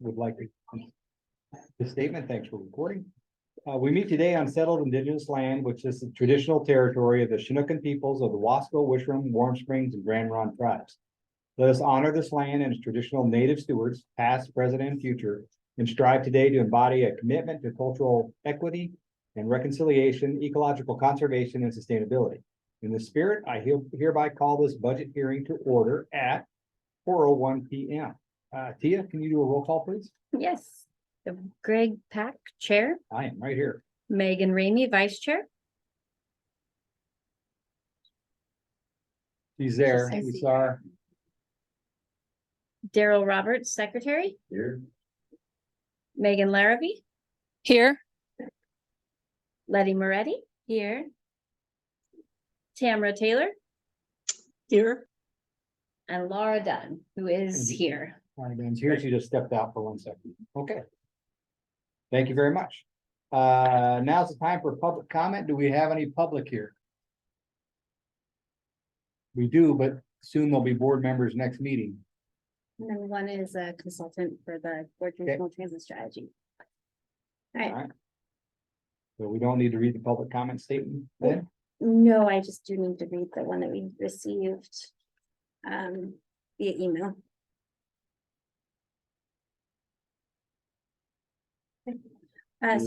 would like the statement. Thanks for recording. We meet today on settled indigenous land, which is the traditional territory of the Chinookan peoples of the Wasco, Wishram, Warm Springs, and Grand Ronde tribes. Let us honor this land and its traditional native stewards, past, present, and future, and strive today to embody a commitment to cultural equity and reconciliation, ecological conservation, and sustainability. In this spirit, I hereby call this budget hearing to order at 4:01 p.m. Tia, can you do a roll call, please? Yes. Greg Pack, Chair. I am right here. Megan Ramey, Vice Chair. She's there. I We see saw her. Daryl Roberts, Secretary. Here. Megan Larrabee. Here. Letty Moretti. Here. Tamara Taylor. Here. And Laura Dunn, who is here. All right, Dan's here. She just stepped out for 1 second. Okay. Thank you very much. Now's the time for public comment. Do we have any public here? We do, but soon there'll be board members next meeting. And then one is a consultant for the board regional transit strategy. All right. All right. So we don't need to read the public comment statement then? No, I just do need to read the one that we received via email. So Is,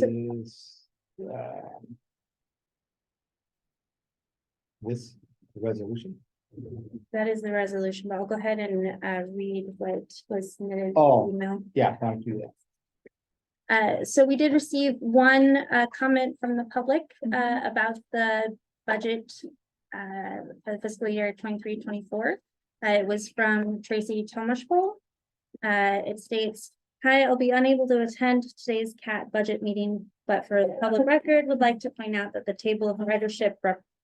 this resolution? that is the resolution, but I'll go ahead and read what was submitted Oh. via email. Yeah, thank you. So we did receive one comment from the public about the budget for the fiscal year 23-24. It was from Tracy Tomashpole. It states, "Hi, I'll be unable to attend today's CAT budget meeting, but for the public record, would like to point out that the table of ridership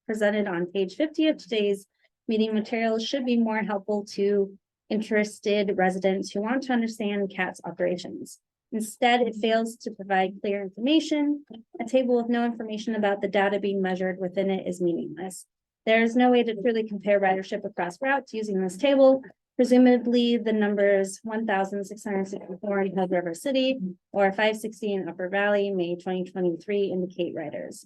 presented on page 50 of today's meeting materials should be more helpful to interested residents who want to understand CAT's operations. Instead, it fails to provide clear information. A table with no information about the data being measured within it is meaningless. There is no way to truly compare ridership across routes using this table. Presumably, the numbers 1,664 in Hood River City or 560 in Upper Valley, May 2023 indicate riders.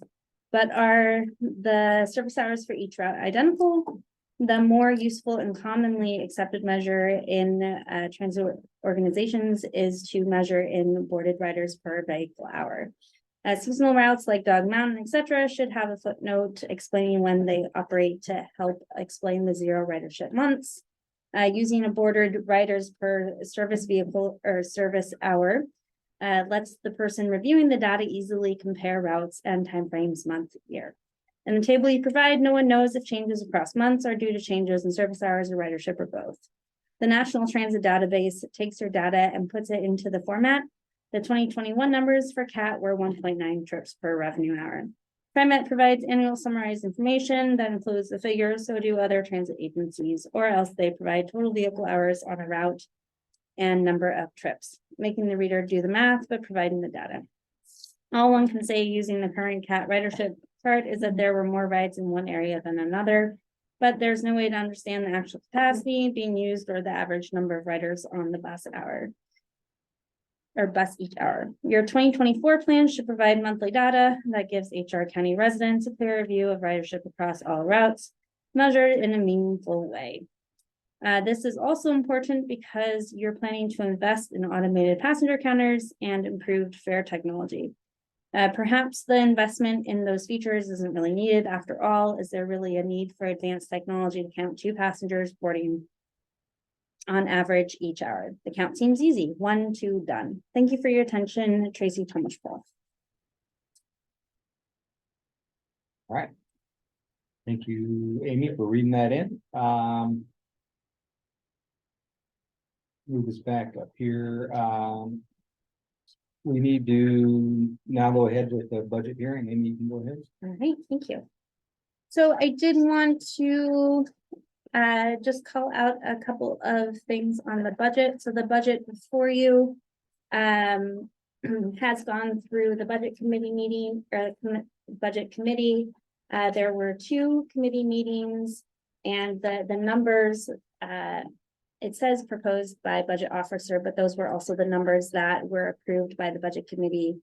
But are the service hours for each route identical? The more useful and commonly accepted measure in transit organizations is to measure in boarded riders per vehicle hour. Seasonal routes like Dog Mountain, etc., should have a footnote explaining when they operate to help explain the zero ridership months. Using a boarded riders per service vehicle or service hour lets the person reviewing the data easily compare routes and timeframes month to year. In the table you provide, no one knows if changes across months are due to changes in service hours or ridership or both. The National Transit Database takes your data and puts it into the format. The 2021 numbers for CAT were 1.9 trips per revenue hour. TriMet provides annual summarized information that includes the figures, so do other transit agencies, or else they provide total vehicle hours on a route and number of trips, making the reader do the math, but providing the data. All one can say using the current CAT ridership chart is that there were more rides in one area than another, but there's no way to understand the actual capacity being used or the average number of riders on the bus hour. Or bus each hour. Your 2024 plan should provide monthly data that gives HR County residents a clear view of ridership across all routes, measured in a meaningful way. This is also important because you're planning to invest in automated passenger counters and improved fare technology. Perhaps the investment in those features isn't really needed after all. Is there really a need for advanced technology to count 2 passengers boarding on average each hour? The count seems easy. 1, 2, done. Thank you for your attention, Tracy Tomashpole. All right. Thank you, Amy, for reading that in. Move this back up here. We need to now go ahead with the budget hearing. Amy, you can go ahead. All right, thank you. So I did want to just call out a couple of things on the budget. So the budget before you has gone through the budget committee meeting or budget committee. There were 2 committee meetings and the numbers it says proposed by budget officer, but those were also the numbers that were approved by the budget committee.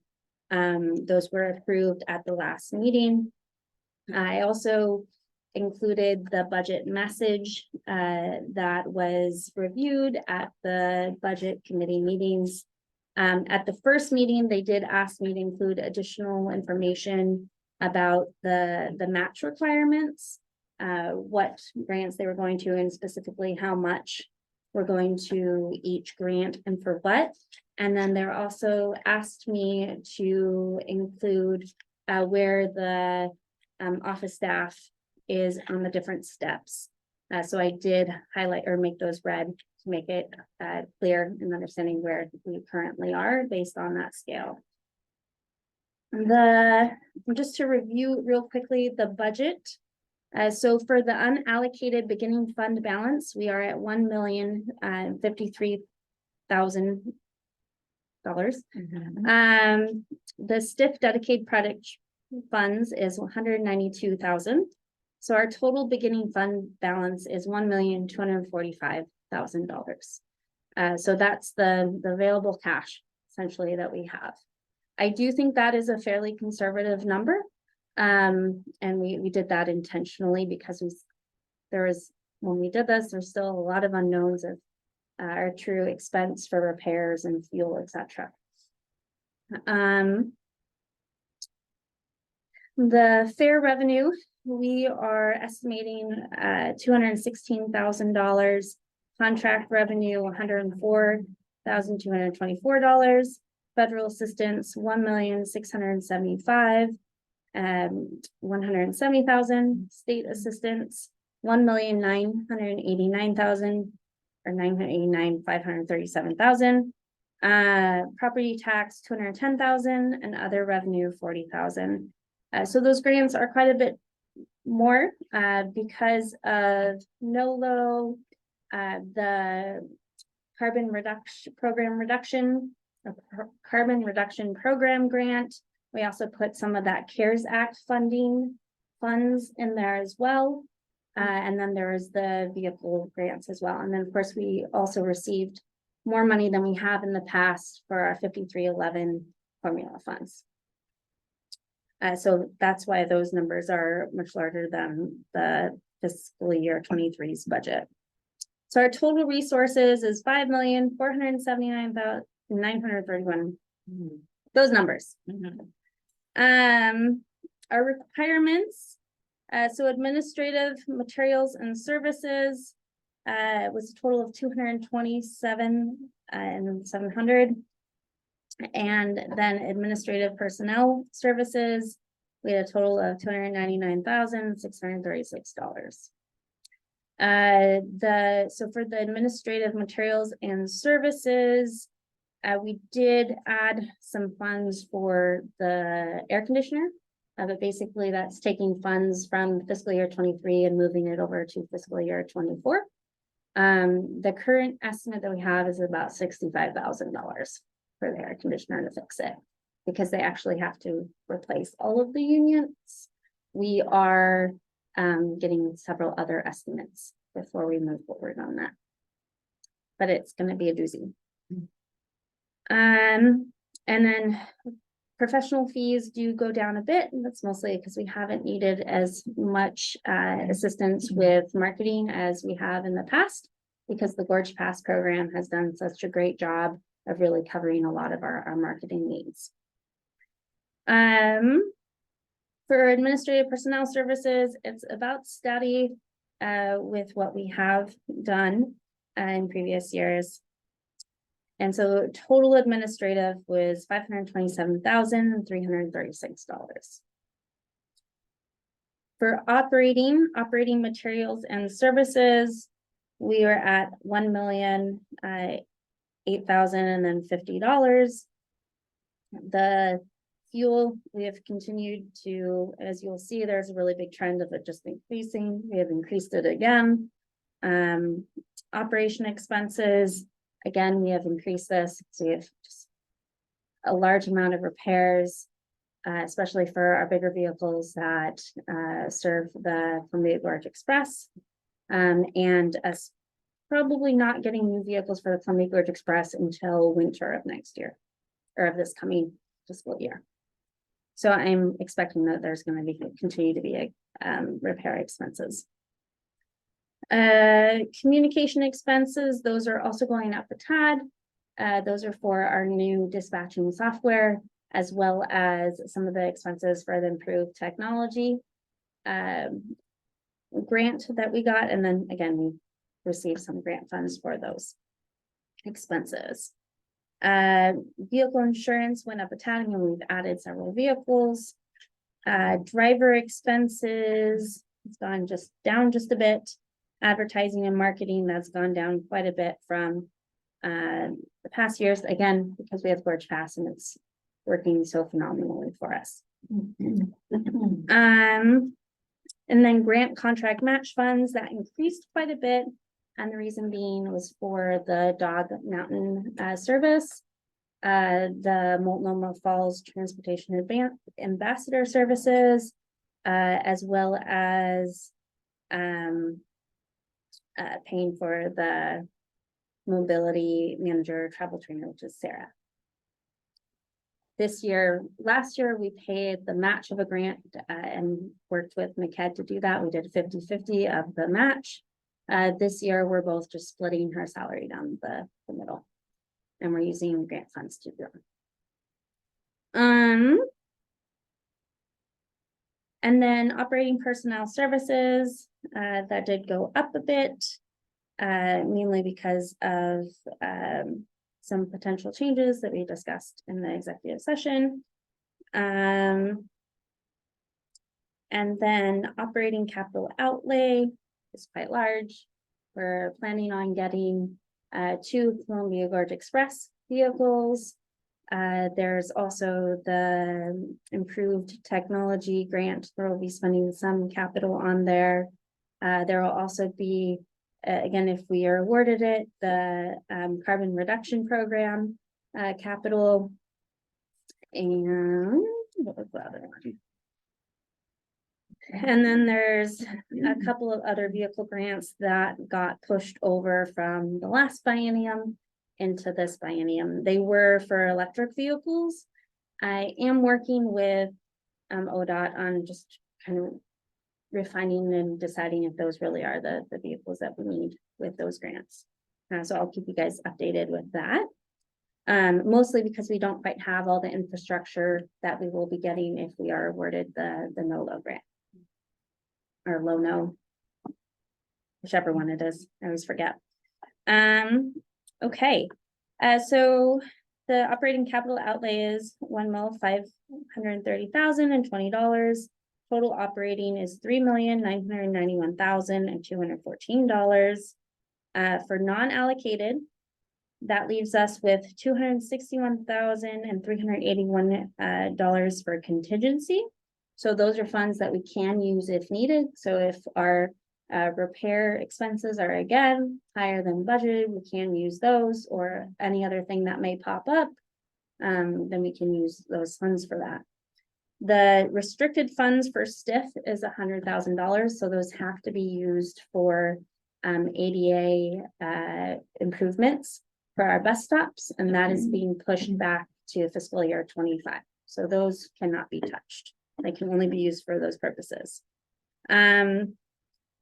Those were approved at the last meeting. I also included the budget message that was reviewed at the budget committee meetings. At the first meeting, they did ask me to include additional information about the match requirements, what grants they were going to, and specifically how much we're going to each grant and for what. And then they're also asked me to include where the office staff is on the different steps. So I did highlight or make those red to make it clear in understanding where we currently are based on that scale. Just to review real quickly, the budget. So for the unallocated beginning fund balance, we are at $1,053,000. The stiff dedicated project funds is 192,000. So our total beginning fund balance is $1,245,000. So that's the available cash essentially that we have. I do think that is a fairly conservative number. And we did that intentionally because when we did this, there's still a lot of unknowns of our true expense for repairs and fuel, etc. The fair revenue, we are estimating $216,000, contract revenue $104,224, federal assistance $1,675,000, 170,000, state assistance 1,989,000 or 989,537,000, property tax 210,000, and other revenue 40,000. So those grants are quite a bit more because of NOLO, the carbon reduction program grant. We also put some of that CARES Act funding funds in there as well. And then there is the vehicle grants as well. And then of course, we also received more money than we have in the past for our 5311 formula funds. So that's why those numbers are much larger than the fiscal year 23's budget. So our total resources is 5,479,931. Those numbers. Our requirements. So administrative materials and services was a total of 227,700. And then administrative personnel services, we had a total of $299,636. So for the administrative materials and services, we did add some funds for the air conditioner, but basically that's taking funds from fiscal year 23 and moving it over to fiscal year 24. The current estimate that we have is about $65,000 for the air conditioner to fix it, because they actually have to replace all of the units. We are getting several other estimates before we move forward on that, but it's going to be a doozy. And then professional fees do go down a bit, and that's mostly because we haven't needed as much assistance with marketing as we have in the past, because the Gorge Pass program has done such a great job of really covering a lot of our marketing needs. For administrative personnel services, it's about steady with what we have done in previous years. And so total administrative was $527,336. For operating materials and services, we were at $1,008,050. The fuel, we have continued to, as you'll see, there's a really big trend of it just increasing. We have increased it again. Operation expenses, again, we have increased this. So we have just a large amount of repairs, especially for our bigger vehicles that serve the Columbia Gorge Express, and a probably not getting new vehicles for the Columbia Gorge Express until winter of next year. Or of this coming fiscal year. So I'm expecting that there's gonna be, continue to be repair expenses. Communication expenses, those are also going up a tad. Those are for our new dispatching software, as well as some of the expenses for the improved technology grant that we got, and then again, we received some grant funds for those expenses. Vehicle insurance went up a tad, and we've added several vehicles. Driver expenses, it's gone down just a bit. Advertising and marketing, that's gone down quite a bit from the past years, again, because we have Gorge Pass and it's working so phenomenally for us. And then grant contract match funds, that increased quite a bit. And the reason being was for the Dog Mountain service, the Multnomah Falls Transportation Ambassador Services, as well as paying for the mobility manager travel trainer, which is Sarah. Last year, we paid the match of a grant and worked with McKed to do that. We did 50-50 of the match. This year, we're both just splitting her salary down the middle. And we're using grant funds to do them. And then operating personnel services, that did go up a bit, mainly because of some potential changes that we discussed in the executive session. And then operating capital outlay is quite large. We're planning on getting 2 Columbia Gorge Express vehicles. There's also the improved technology grant. There will be spending some capital on there. There will also be, again, if we are awarded it, the carbon reduction program capital. And what was the other one? And then there's a couple of other vehicle grants that got pushed over from the last biennium into this biennium. They were for electric vehicles. I am working with ODOT on just kind of refining and deciding if those really are the vehicles that we need with those grants. So I'll keep you guys updated with that. Mostly because we don't quite have all the infrastructure that we will be getting if we are awarded the NOLO grant. Or LONO, whichever one it is, I always forget. Okay, so the operating capital outlay is $1,530,020. Total operating is $3,991,214. For non-allocated, that leaves us with $261,381 for contingency. So those are funds that we can use if needed. So if our repair expenses are again higher than budgeted, we can use those, or any other thing that may pop up, then we can use those funds for that. The restricted funds for STIF is $100,000. So those have to be used for ADA improvements for our bus stops, and that is being pushed back to fiscal year 25. So those cannot be touched. They can only be used for those purposes.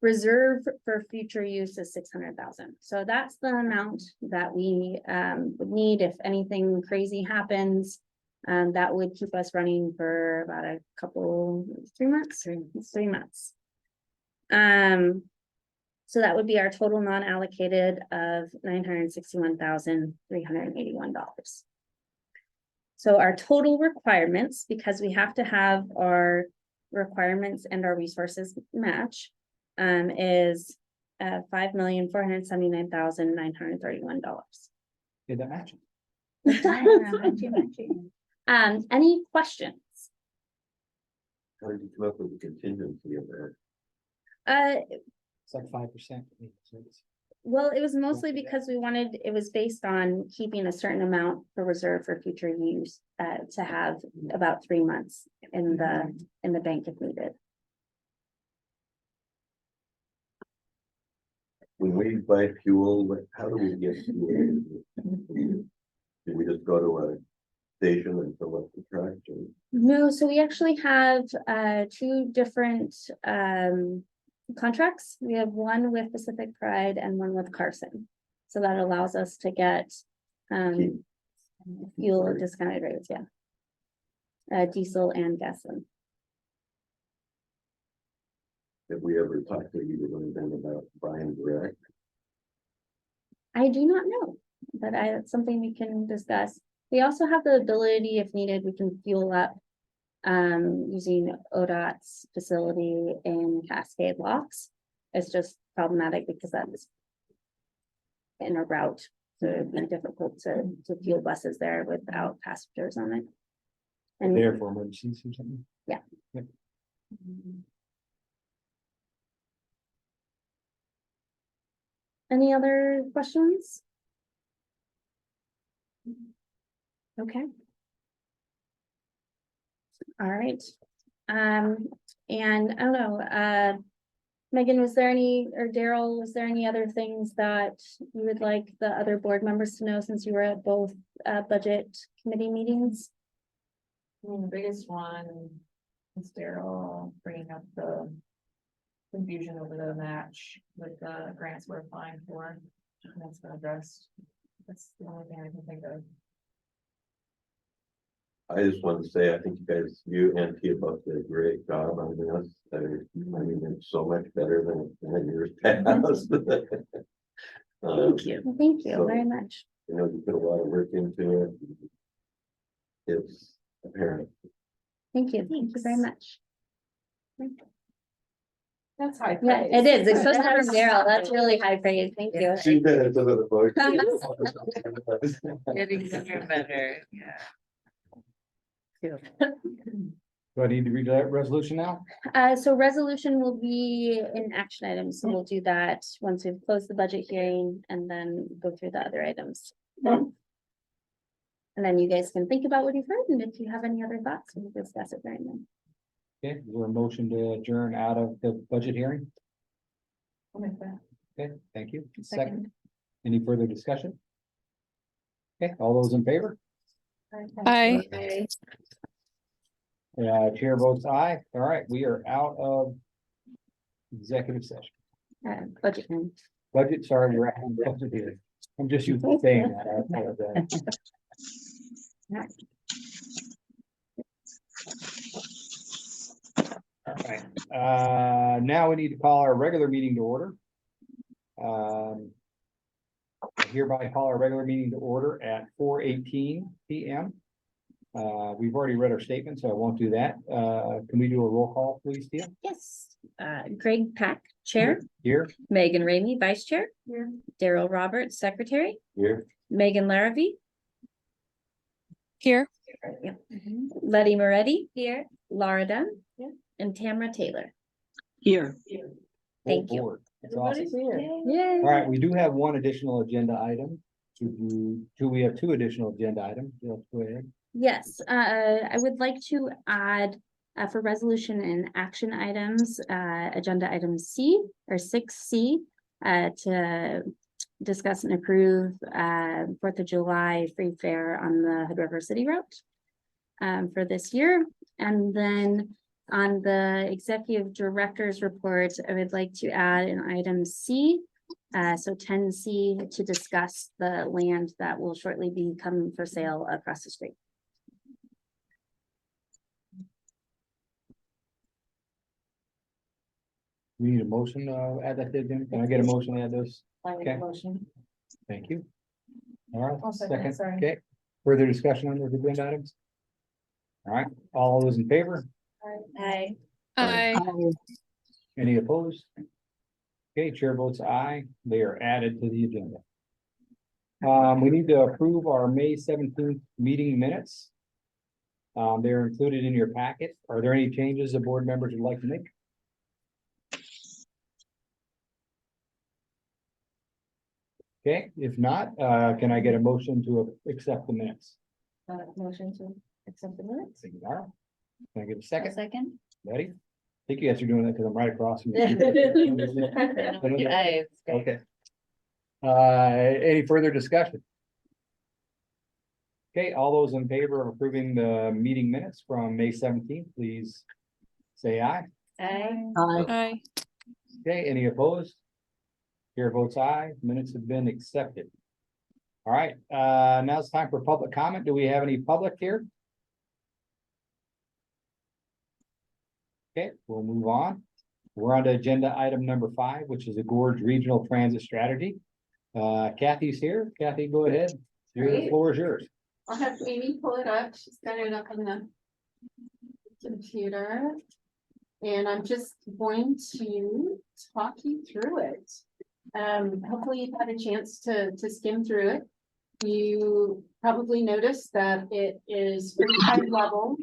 Reserve for future use is $600,000. So that's the amount that we would need if anything crazy happens. That would keep us running for about a couple, 3 months. 3 months. So that would be our total non-allocated of $961,381. So our total requirements, because we have to have our requirements and our resources match, is $5,479,931. Did that match? Any questions? How did you come up with the contingency of that? It's like 5%. Well, it was mostly because it was based on keeping a certain amount for reserve for future use, to have about 3 months in the bank if needed. when we buy fuel, how do we get fuel? Do we just go to a station and fill up the truck? No, so we actually have two different contracts. We have one with Pacific Pride and one with Carson. So that allows us to get fuel at discounted rates, yeah. Diesel and gasoline. Have we ever talked to either one of them about buying direct? I do not know, but it's something we can discuss. We also have the ability, if needed, we can fuel up using ODOT's facility in Cascade Locks. It's just problematic because that is in a route, so it'd be difficult to fuel buses there without passengers on it. And There for emergencies or something? Yeah. Yep. Any other questions? Okay. All right. And I don't know, Megan, was there any, or Daryl, was there any other things that you would like the other board members to know since you were at both budget committee meetings? I mean, the biggest one is Daryl bringing up the confusion over the match with the grants we're applying for. And that's been addressed. That's the only thing I can think of. I just wanted to say, I think you and Tia both did a great job on this. I mean, it's so much better than years past. Thank you. Well, thank you So- very much. You know, you put a lot of work into it. It's apparent. Thank you very much. That's high. Yeah, it is, especially from Daryl. That's really high praise. Thank you. She did it to the book. Getting better, better, yeah. Do I need to read that resolution now? So resolution will be in action items, so we'll do that once we've closed the budget hearing and then go through the other items. And then you guys can think about what you've heard, and if you have any other thoughts, we'll discuss it during them. Okay, is there a motion to adjourn out of the budget hearing? I'll make that. Okay, thank you. Second. Any further discussion? Okay, all those in favor? Aye. Chair votes aye. All right, we are out of executive session. Budget hearing. Budget, sorry, we're at budget hearing. I'm just used to saying that. I apologize. All right, now we need to call our regular meeting to order. I hereby call our regular meeting to order at 4:18 PM. We've already read our statement, so I won't do that. Can we do a roll call, please, Tia? Yes, Greg Pack, Chair, Here, Megan Ramey, Vice Chair, Daryl Roberts, Secretary, Here, Megan Larrabee, Here. Letty Moretti. Here. Laura Dunn. And Tamara Taylor. Here. Thank full you. board. That's awesome. Yay. All right, we do have one additional agenda item. We have two additional agenda items. Yes, go ahead. Yes, I would like to add for resolution and action items, agenda item C or 6C, to discuss and approve 4th of July free fare on the Hood River City route for this year. And then on the executive director's report, I would like to add an item C. So 10C to discuss the land that will shortly be coming for sale across the street. We need a motion to add that to the agenda. Can I get a motion to add this? Okay. Motion. Thank you. All right, I'll second it, sorry. okay. Further discussion on those agenda items? All right, all those in favor? Aye. Aye. Any opposed? Okay, chair votes aye. They are added to the agenda. We need to approve our May 17th meeting minutes. They're included in your packet. Are there any changes the board members would like to make? Okay, if not, can I get a motion to accept the minutes? Motion to accept the minutes. Thank you, Laura. Can I get a second? Second. Ready? I think you guys are doing that because I'm right across from you. Okay, Any further discussion? Okay, all those in favor of approving the meeting minutes from May 17th, please say aye. Aye. Aye. Okay, any opposed? Chair votes aye, minutes have been accepted. All right, now it's time for public comment. Do we have any public here? Okay, we'll move on. We're on to agenda item number 5, which is the Gorge Regional Transit Strategy. Kathy's here. Kathy, go ahead. The Great. floor is yours. I'll have Amy pull it up. She's got it up on the computer. And I'm just going to talk you through it. Hopefully you've had a chance to skim through it. You probably noticed that it is pretty high level.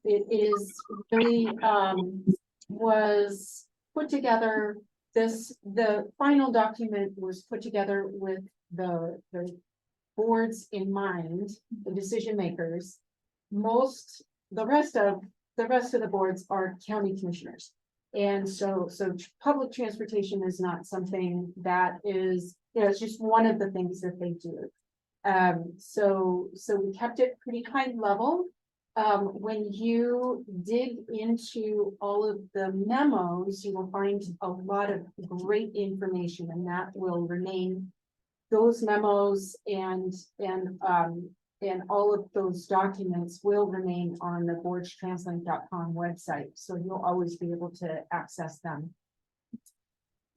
It is really, was put together, the final document was put together with the boards in mind, the decision makers. The rest of the boards are county commissioners. And so public transportation is not something that is, it's just one of the things that they do. So we kept it pretty high level. When you dig into all of the memos, you will find a lot of great information, and that will remain. Those memos and all of those documents will remain on the gorgetranslink.com website, so you'll always be able to access them.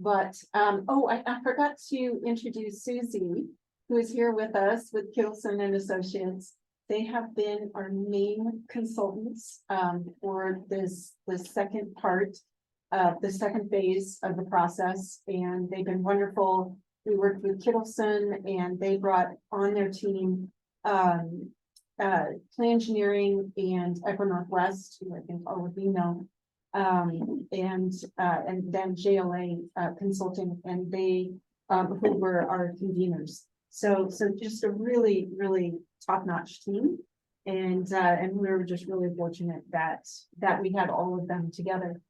But I forgot to introduce Susie, who is here with us with Kittleson and Associates. They have been our main consultants for the second part of the second phase of the process, and they've been wonderful. We worked with Kittleson, and they brought on their team Plan Engineering and Echo Northwest, who I think all of you know, and then JLA Consulting, and they who were our conveners. So just a really, really top-notch team. And we were just really fortunate that we had all of them together.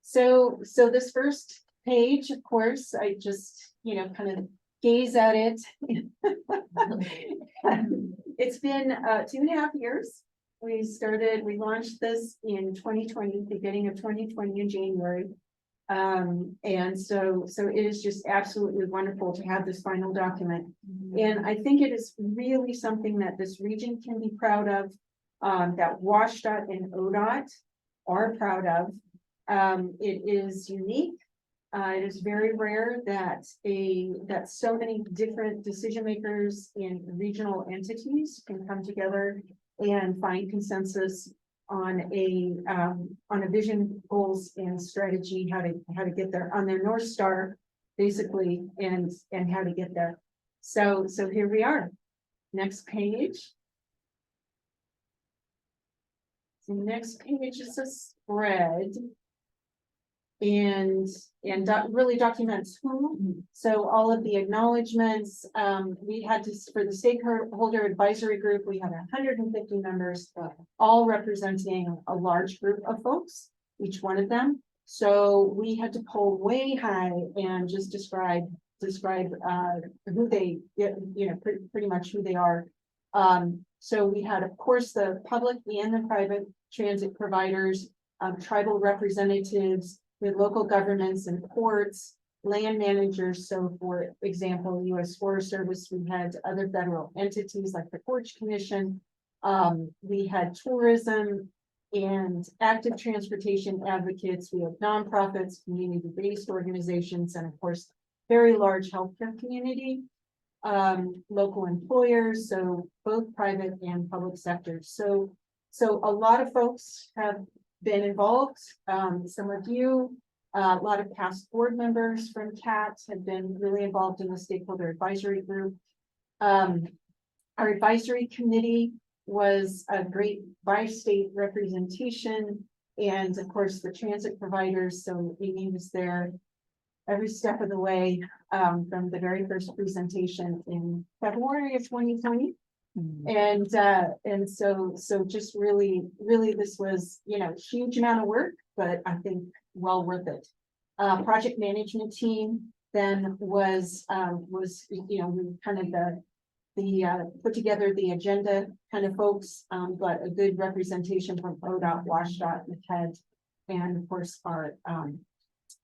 So this first page, of course, I just, kind of gaze at it. It's been 2.5 years. We launched this in 2020, beginning of 2020 in January. And so it is just absolutely wonderful to have this final document. And I think it is really something that this region can be proud of, that WashDOT and ODOT are proud of. It is unique. It is very rare that so many different decision makers in regional entities can come together and find consensus on a vision, goals, and strategy, how to get there, on their North Star, basically, and how to get there. So here we are. Next page. The next page is a spread. And really documents who. So all of the acknowledgements, we had to, for the stakeholder advisory group, we had 150 members, all representing a large group of folks, each one of them. So we had to pull way high and just describe who they, pretty much who they are. So we had, of course, the public and the private transit providers, tribal representatives, with local governments and ports, land managers. So for example, U.S. Forest Service, we had other federal entities like the Porch Commission. We had tourism and active transportation advocates. We have nonprofits, community-based organizations, and of course, very large healthcare community, local employers, so both private and public sectors. So a lot of folks have been involved. Some of you, a lot of past board members from CAT have been really involved in the stakeholder advisory group. Our advisory committee was a great bi-state representation, and of course the transit providers. So Amy was there every step of the way, from the very first presentation in February of 2020. And so just really this was, huge amount of work, but I think well worth it. Project management team, then was, you know, we kind of put together the agenda kind of folks, but a good representation from ODOT, WashDOT, MCHED, and of course,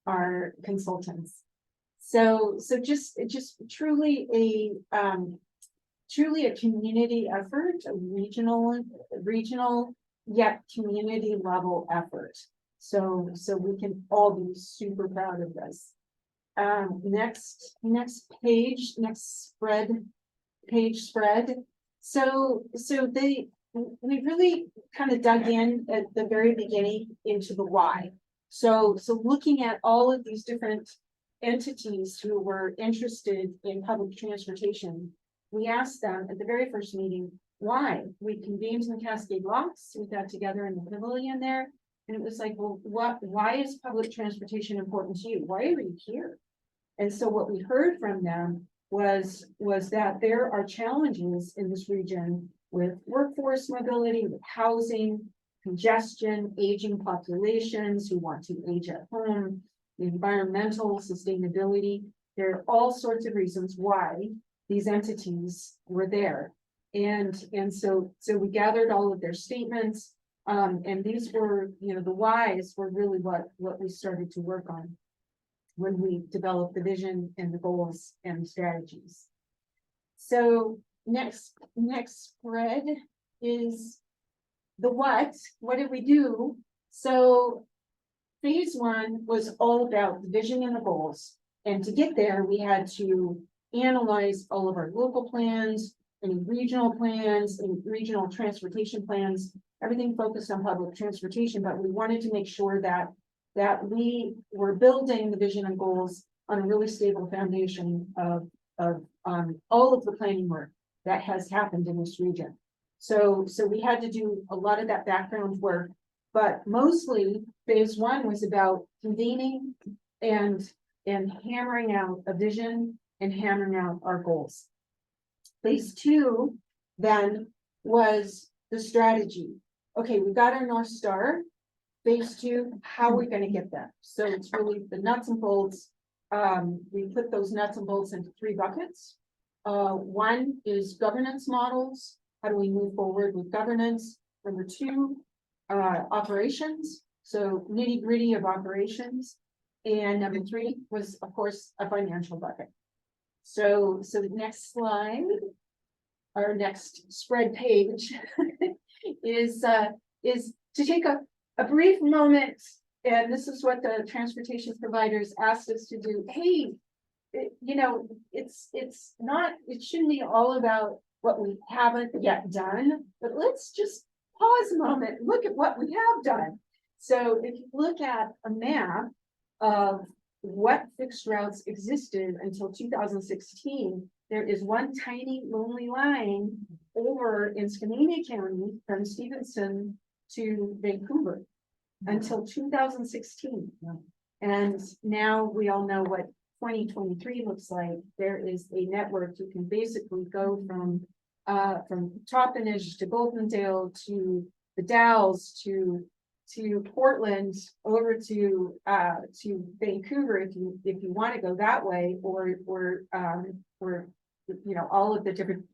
our consultants. So just truly a community effort, a regional yet community level effort. So we can all be super proud of this. Next page, page spread. So we really kind of dug in at the very beginning into the why. So looking at all of these different entities who were interested in public transportation, we asked them at the very first meeting, why? We convened in Cascade Locks, we got together in the pavilion there, and it was like, well, why is public transportation important to you? Why are you here? And so what we heard from them was that there are challenges in this region with workforce mobility, with housing, congestion, aging populations who want to age at home, environmental sustainability. There are all sorts of reasons why these entities were there. And so we gathered all of their statements. And these were, you know, the whys were really what we started to work on when we developed the vision and the goals and the strategies. So next spread is the what did we do? So phase one was all about the vision and the goals. And to get there, we had to analyze all of our local plans, any regional plans, and regional transportation plans, everything focused on public transportation, but we wanted to make sure that we were building the vision and goals on a really stable foundation of all of the planning work that has happened in this region. So we had to do a lot of that background work, but mostly phase one was about convening and hammering out a vision and hammering out our goals. Phase two then was the strategy. Okay, we got our North Star. Phase two, how are we going to get there? So it's really the nuts and bolts. We put those nuts and bolts into three buckets. One is governance models. How do we move forward with governance? Number two, operations. So nitty gritty of operations. And number three was, of course, a financial bucket. So the next slide, our next spread page is to take a brief moment, and this is what the transportation providers asked us to do. Hey, you know, it shouldn't be all about what we haven't yet done, but let's just pause a moment and look at what we have done. So if you look at a map of what fixed routes existed until 2016, there is one tiny lonely line over in Skamania County from Stevenson to Vancouver until 2016. And now we all know what 2023 looks like. There is a network. You can basically go from Toppenish to Goldendale to the Dalles to Portland over to Vancouver if you want to go that way, or you know, all of the different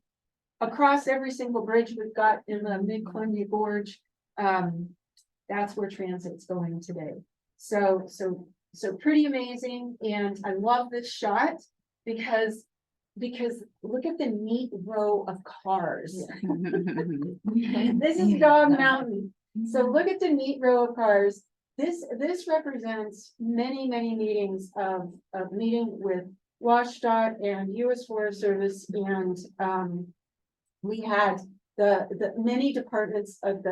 across every single bridge we've got in the Mid-Columbia Gorge. That's where transit's going today. So pretty amazing. And I love this shot because look at the neat row of cars. This is Dog Mountain. So look at the neat row of cars. This represents many meetings of meeting with WashDOT and US Forest Service, and we had the many departments of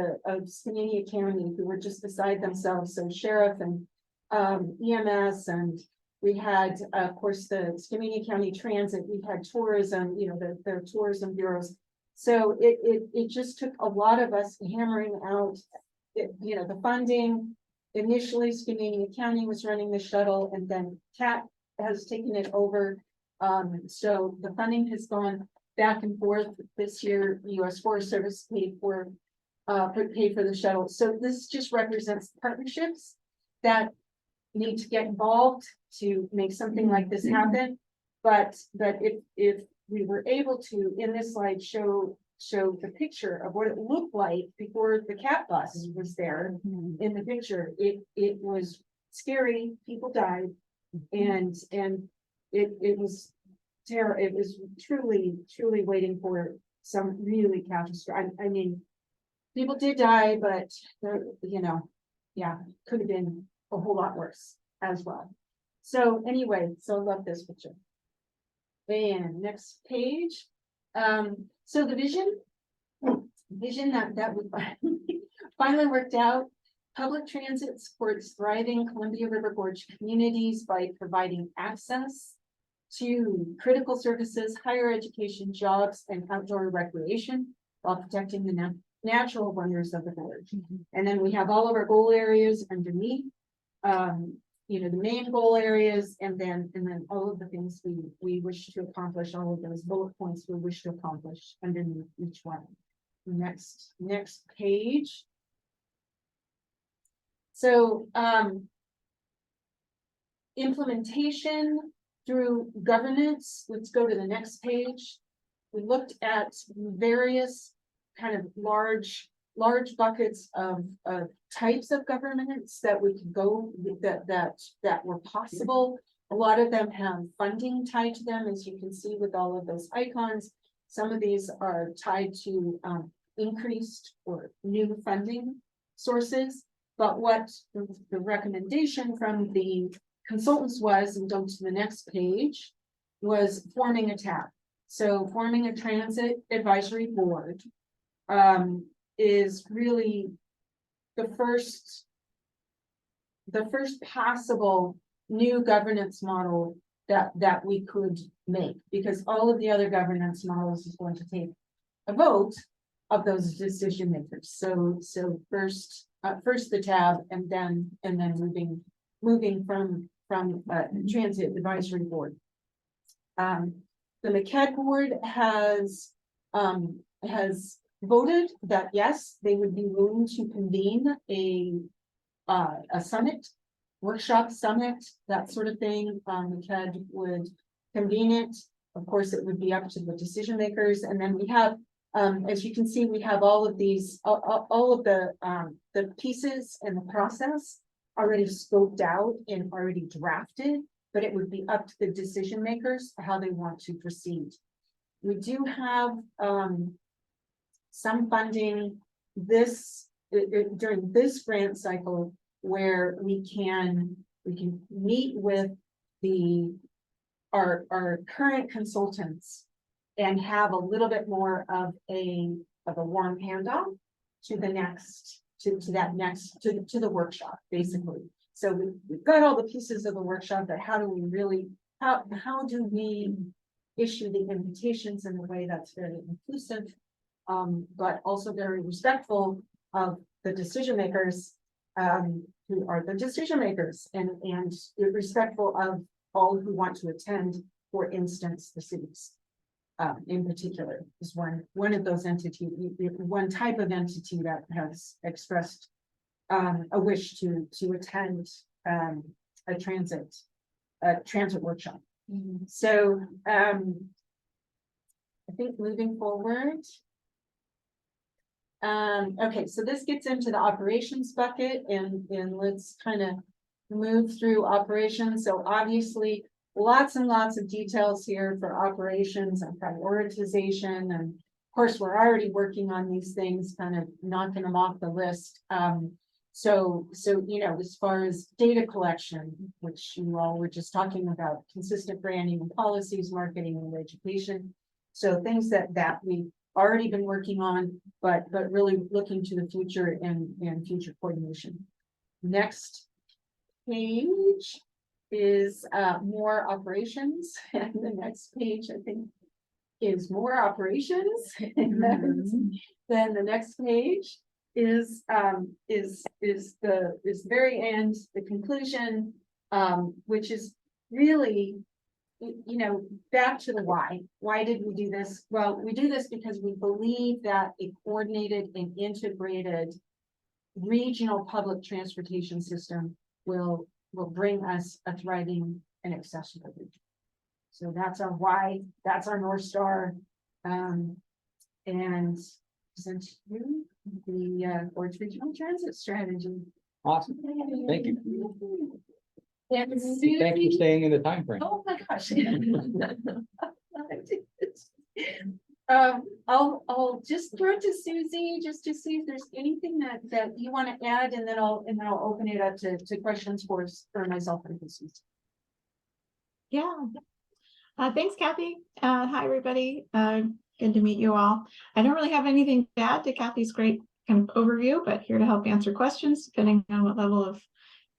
Skamania County who were just beside themselves. So sheriff and EMS, and we had, of course, the Skamania County Transit. We had tourism, you know, the tourism bureaus. So it just took a lot of us hammering out, you know, the funding. Initially, Skamania County was running the shuttle, and then CAT has taken it over. So the funding has gone back and forth. This year, US Forest Service paid for the shuttle. So this just represents partnerships that need to get involved to make something like this happen. But if we were able to, in this slide, show the picture of what it looked like before the cat bus was there in the picture, it was scary, people died, and it was terror, it was truly waiting for some really catastrophic, I mean, people did die, but you know, yeah, could have been a whole lot worse as well. So anyway, so I love this picture. And next page. So the vision that we finally worked out. Public transit supports thriving Columbia River Gorge communities by providing access to critical services, higher education, jobs, and outdoor recreation while protecting the natural wonders of the gorge. And then we have all of our goal areas underneath. You know, the main goal areas, and then all of the things we wish to accomplish, all of those bullet points we wish to accomplish underneath each one. Next page. So implementation through governance. Let's go to the next page. We looked at various kind of large buckets of types of governance that we could go that were possible. A lot of them have funding tied to them, as you can see with all of those icons. Some of these are tied to increased or new funding sources. But what the recommendation from the consultants was, and go to the next page, was forming a tab. So forming a transit advisory board is really the first possible new governance model that we could make, because all of the other governance models is going to take a vote of those decision makers. So first the tab, and then moving from transit advisory board. The MCAD board has voted that yes, they would be willing to convene a summit, workshop summit, that sort of thing. MCAD would convene it. Of course, it would be up to the decision makers. And then we have, as you can see, we have all of these, all of the pieces and the process already scoped out and already drafted, but it would be up to the decision makers how they want to proceed. We do have some funding during this grant cycle where we can meet with our current consultants and have a little bit more of a warm handoff to the next to the workshop, basically. So we've got all the pieces of the workshop, but how do we really how do we issue the invitations in a way that's very inclusive, but also very respectful of the decision makers, who are the decision makers, and respectful of all who want to attend. For instance, the cities, in particular, is one of those entities, one type of entity that has expressed a wish to attend a transit workshop. So I think moving forward. Okay, so this gets into the operations bucket, and let's kind of move through operations. So obviously lots and lots of details here for operations and prioritization. And of course, we're already working on these things, kind of knocking them off the list. So, you know, as far as data collection, which you all were just talking about, consistent branding and policies, marketing and education. So things that we've already been working on, but really looking to the future and future coordination. Next page is more operations, and the next page I think is more operations. Then the next page is the very end, the conclusion, which is really, you know, back to the why. Why did we do this? Well, we do this because we believe that a coordinated and integrated regional public transportation system will will bring us a thriving and accessible region. So that's our why, that's our North Star. And present you the Gorge Regional Transit Strategy. Awesome. Thank you. And Thanks for Susie, staying in the time frame. oh my gosh. I'll just throw it to Susie, just to see if there's anything that you want to add, and then I'll open it up to questions for myself and for Susie. Yeah. Thanks, Kathy. Hi, everybody. Good to meet you all. I don't really have anything to add to Kathy's great kind of overview, but here to help answer questions, depending on what level of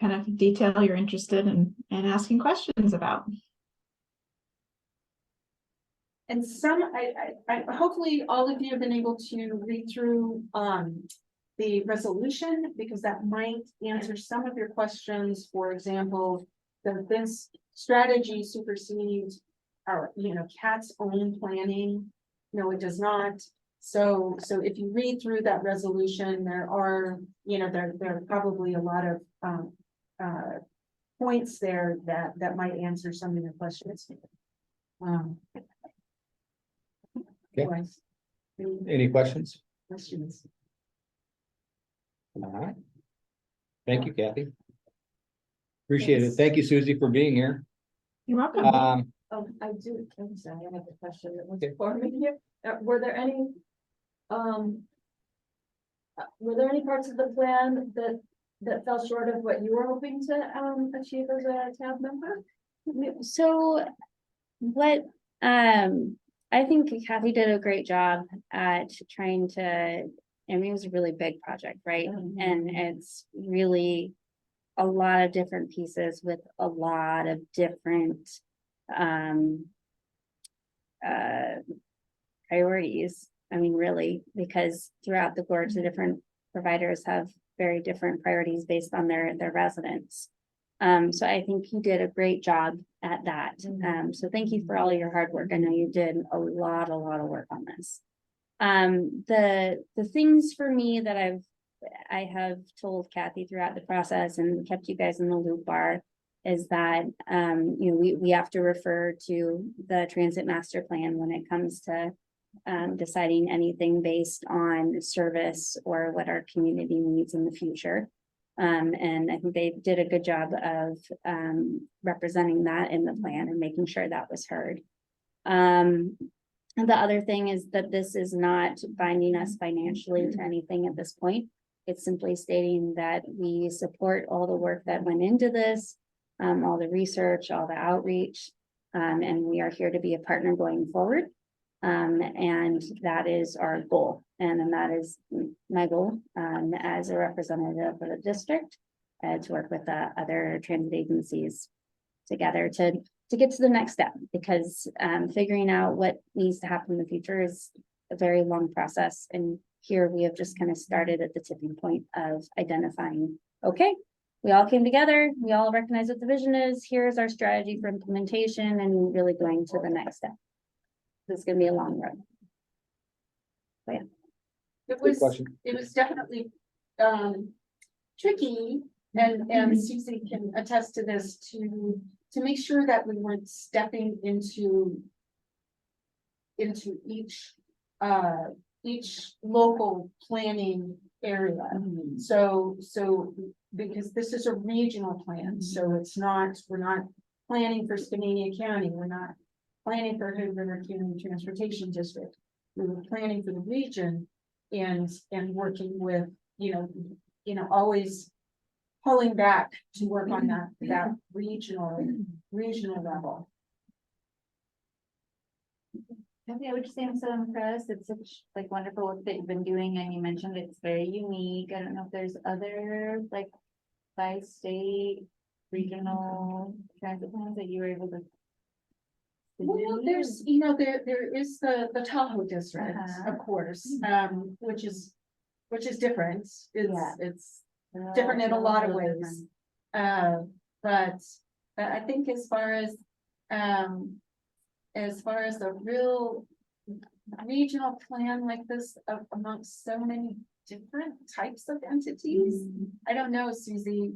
kind of detail you're interested in and asking questions about. And I hopefully all of you have been able to read through the resolution, because that might answer some of your questions. For example, does this strategy supersede our, CAT's own planning? No, it does not. So if you read through that resolution, there are, there are probably a lot of points there that might answer some of your questions. Otherwise, Any questions? questions? All right. Thank you, Kathy. Appreciate it. Thank you, Susie, for being here. You're welcome. Oh, I do, I'm sorry, I have a question that was Okay. for me here. Were there any parts of the plan that fell short of what you were hoping to achieve as a tab member? So what, I think Kathy did a great job at trying to, I mean, it was a really big project, right? And it's really a lot of different pieces with a lot of different priorities. I mean, really, because throughout the gorge, the different providers have very different priorities based on their residents. So I think you did a great job at that. So thank you for all your hard work. I know you did a lot of work on this. The things for me that I have told Kathy throughout the process and kept you guys in the loop is that we have to refer to the transit master plan when it comes to deciding anything based on service or what our community needs in the future. And I think they did a good job of representing that in the plan and making sure that was heard. And the other thing is that this is not binding us financially to anything at this point. It's simply stating that we support all the work that went into this, all the research, all the outreach, and we are here to be a partner going forward. And that is our goal. And then that is my goal as a representative of the district to work with the other transit agencies together to get to the next step, because figuring out what needs to happen in the future is a very long process. And here we have just kind of started at the tipping point of identifying, okay, we all came together, we all recognize what the vision is, here's our strategy for implementation, and really going to the next step. This is gonna be a long road. But yeah. It Good was, question. it was definitely tricky, and Susie can attest to this, to make sure that we weren't stepping into each local planning area. So because this is a regional plan, so it's not, we're not planning for Skamania County, we're not planning for Hood River Community Transportation District. We were planning for the region and working with, always pulling back to work on that regional level. I would just say I'm so impressed. It's such wonderful work that you've been doing, and you mentioned it's very unique. I don't know if there's other by state regional transit plans that you were able to. Well, there's, there is the Tahoe district, of course, which is different. It's different in a lot of ways. But I think as far as the real regional plan like this amongst so many different types of entities, I don't know, Susie,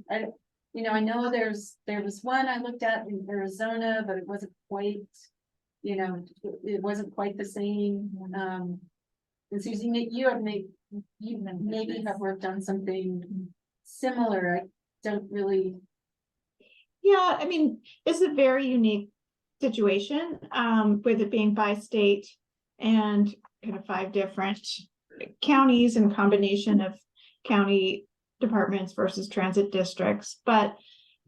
You know, I know there was one I looked at in Arizona, but it wasn't quite, you know, it wasn't quite the same. And Susie, you maybe have worked on something similar. I don't really. Yeah, I mean, it's a very unique situation, with it being by state and kind of 5 different counties and combination of county departments versus transit districts. But,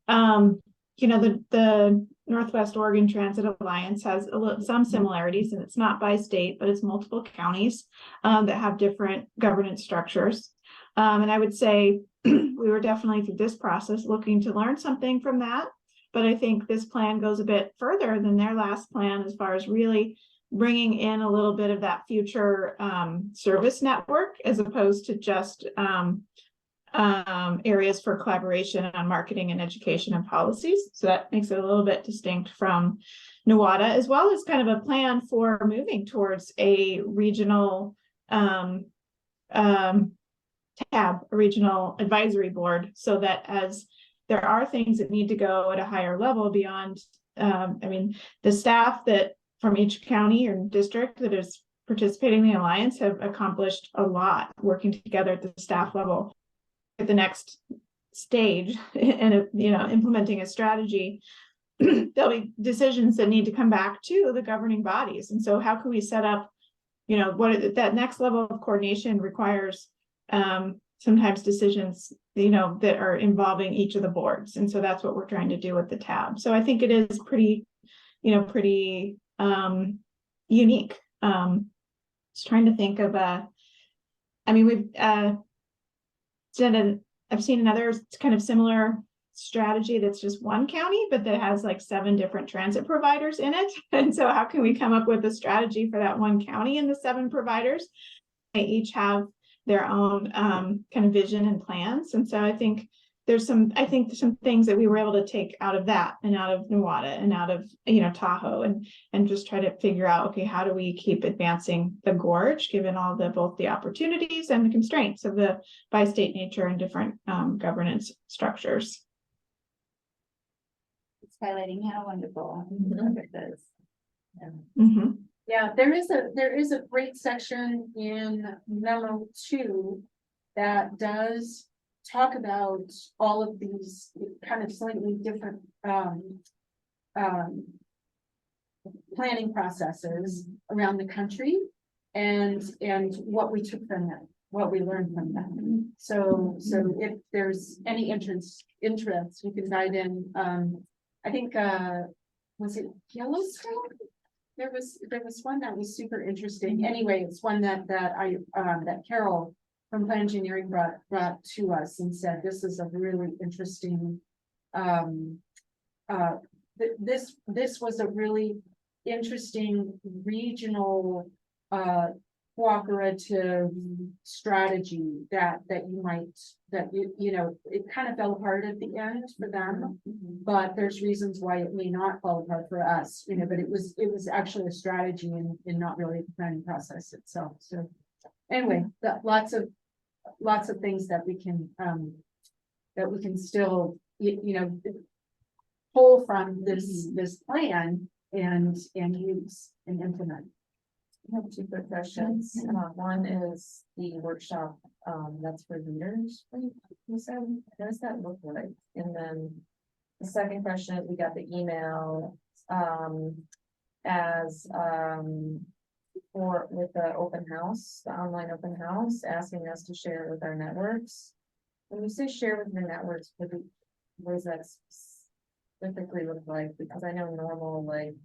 you know, the Northwest Oregon Transit Alliance has some similarities, and it's not by state, but it's multiple counties, that have different governance structures. And I would say we were definitely through this process looking to learn something from that. But I think this plan goes a bit further than their last plan as far as really bringing in a little bit of that future service network, as opposed to just areas for collaboration on marketing and education and policies. So that makes it a little bit distinct from NWADA, as well as kind of a plan for moving towards a regional tab, a regional advisory board, so that as there are things that need to go at a higher level beyond, I mean, the staff that from each county or district that is participating in the alliance have accomplished a lot working together at the staff level at the next stage and, you know, implementing a strategy. There'll be decisions that need to come back to the governing bodies. And so how can we set up, you know, that next level of coordination requires sometimes decisions, you know, that are involving each of the boards. And so that's what we're trying to do with the tab. So I think it is pretty, you know, pretty unique. Just trying to think of I mean, we've I've seen another kind of similar strategy that's just one county, but that has like 7 different transit providers in it. And so how can we come up with a strategy for that one county and the 7 providers? They each have their own kind of vision and plans. And so I think there's some things that we were able to take out of that and out of NWADA and out of, you know, Tahoe and just try to figure out, okay, how do we keep advancing the gorge, given all both the opportunities and the constraints of the bi-state nature and different governance structures. It's highlighting how wonderful it is. Mm-hmm. Yeah, there is a great section in memo 2 that does talk about all of these kind of slightly different planning processes around the country and what we took from them, what we learned from them. So if there's any interest, you can dive in. I think was it Yellowstone? There was one that was super interesting. Anyway, it's one that Carol from Plan Engineering brought to us and said, this is a really interesting, this was a really interesting regional cooperative strategy that you know, it kind of fell apart at the end for them, but there's reasons why it may not fall apart for us, you know, but it was actually a strategy and not really the planning process itself. So anyway, lots of things that we can still, you know, pull from this plan and use and implement. I have 2 quick questions. One is the workshop, that's for leaders. You said, what does that look like? And then the second question is, we got the email, with the open house, the online open house, asking us to share with our networks. When you say share with your networks, what does that specifically look like? Because I know normal, like,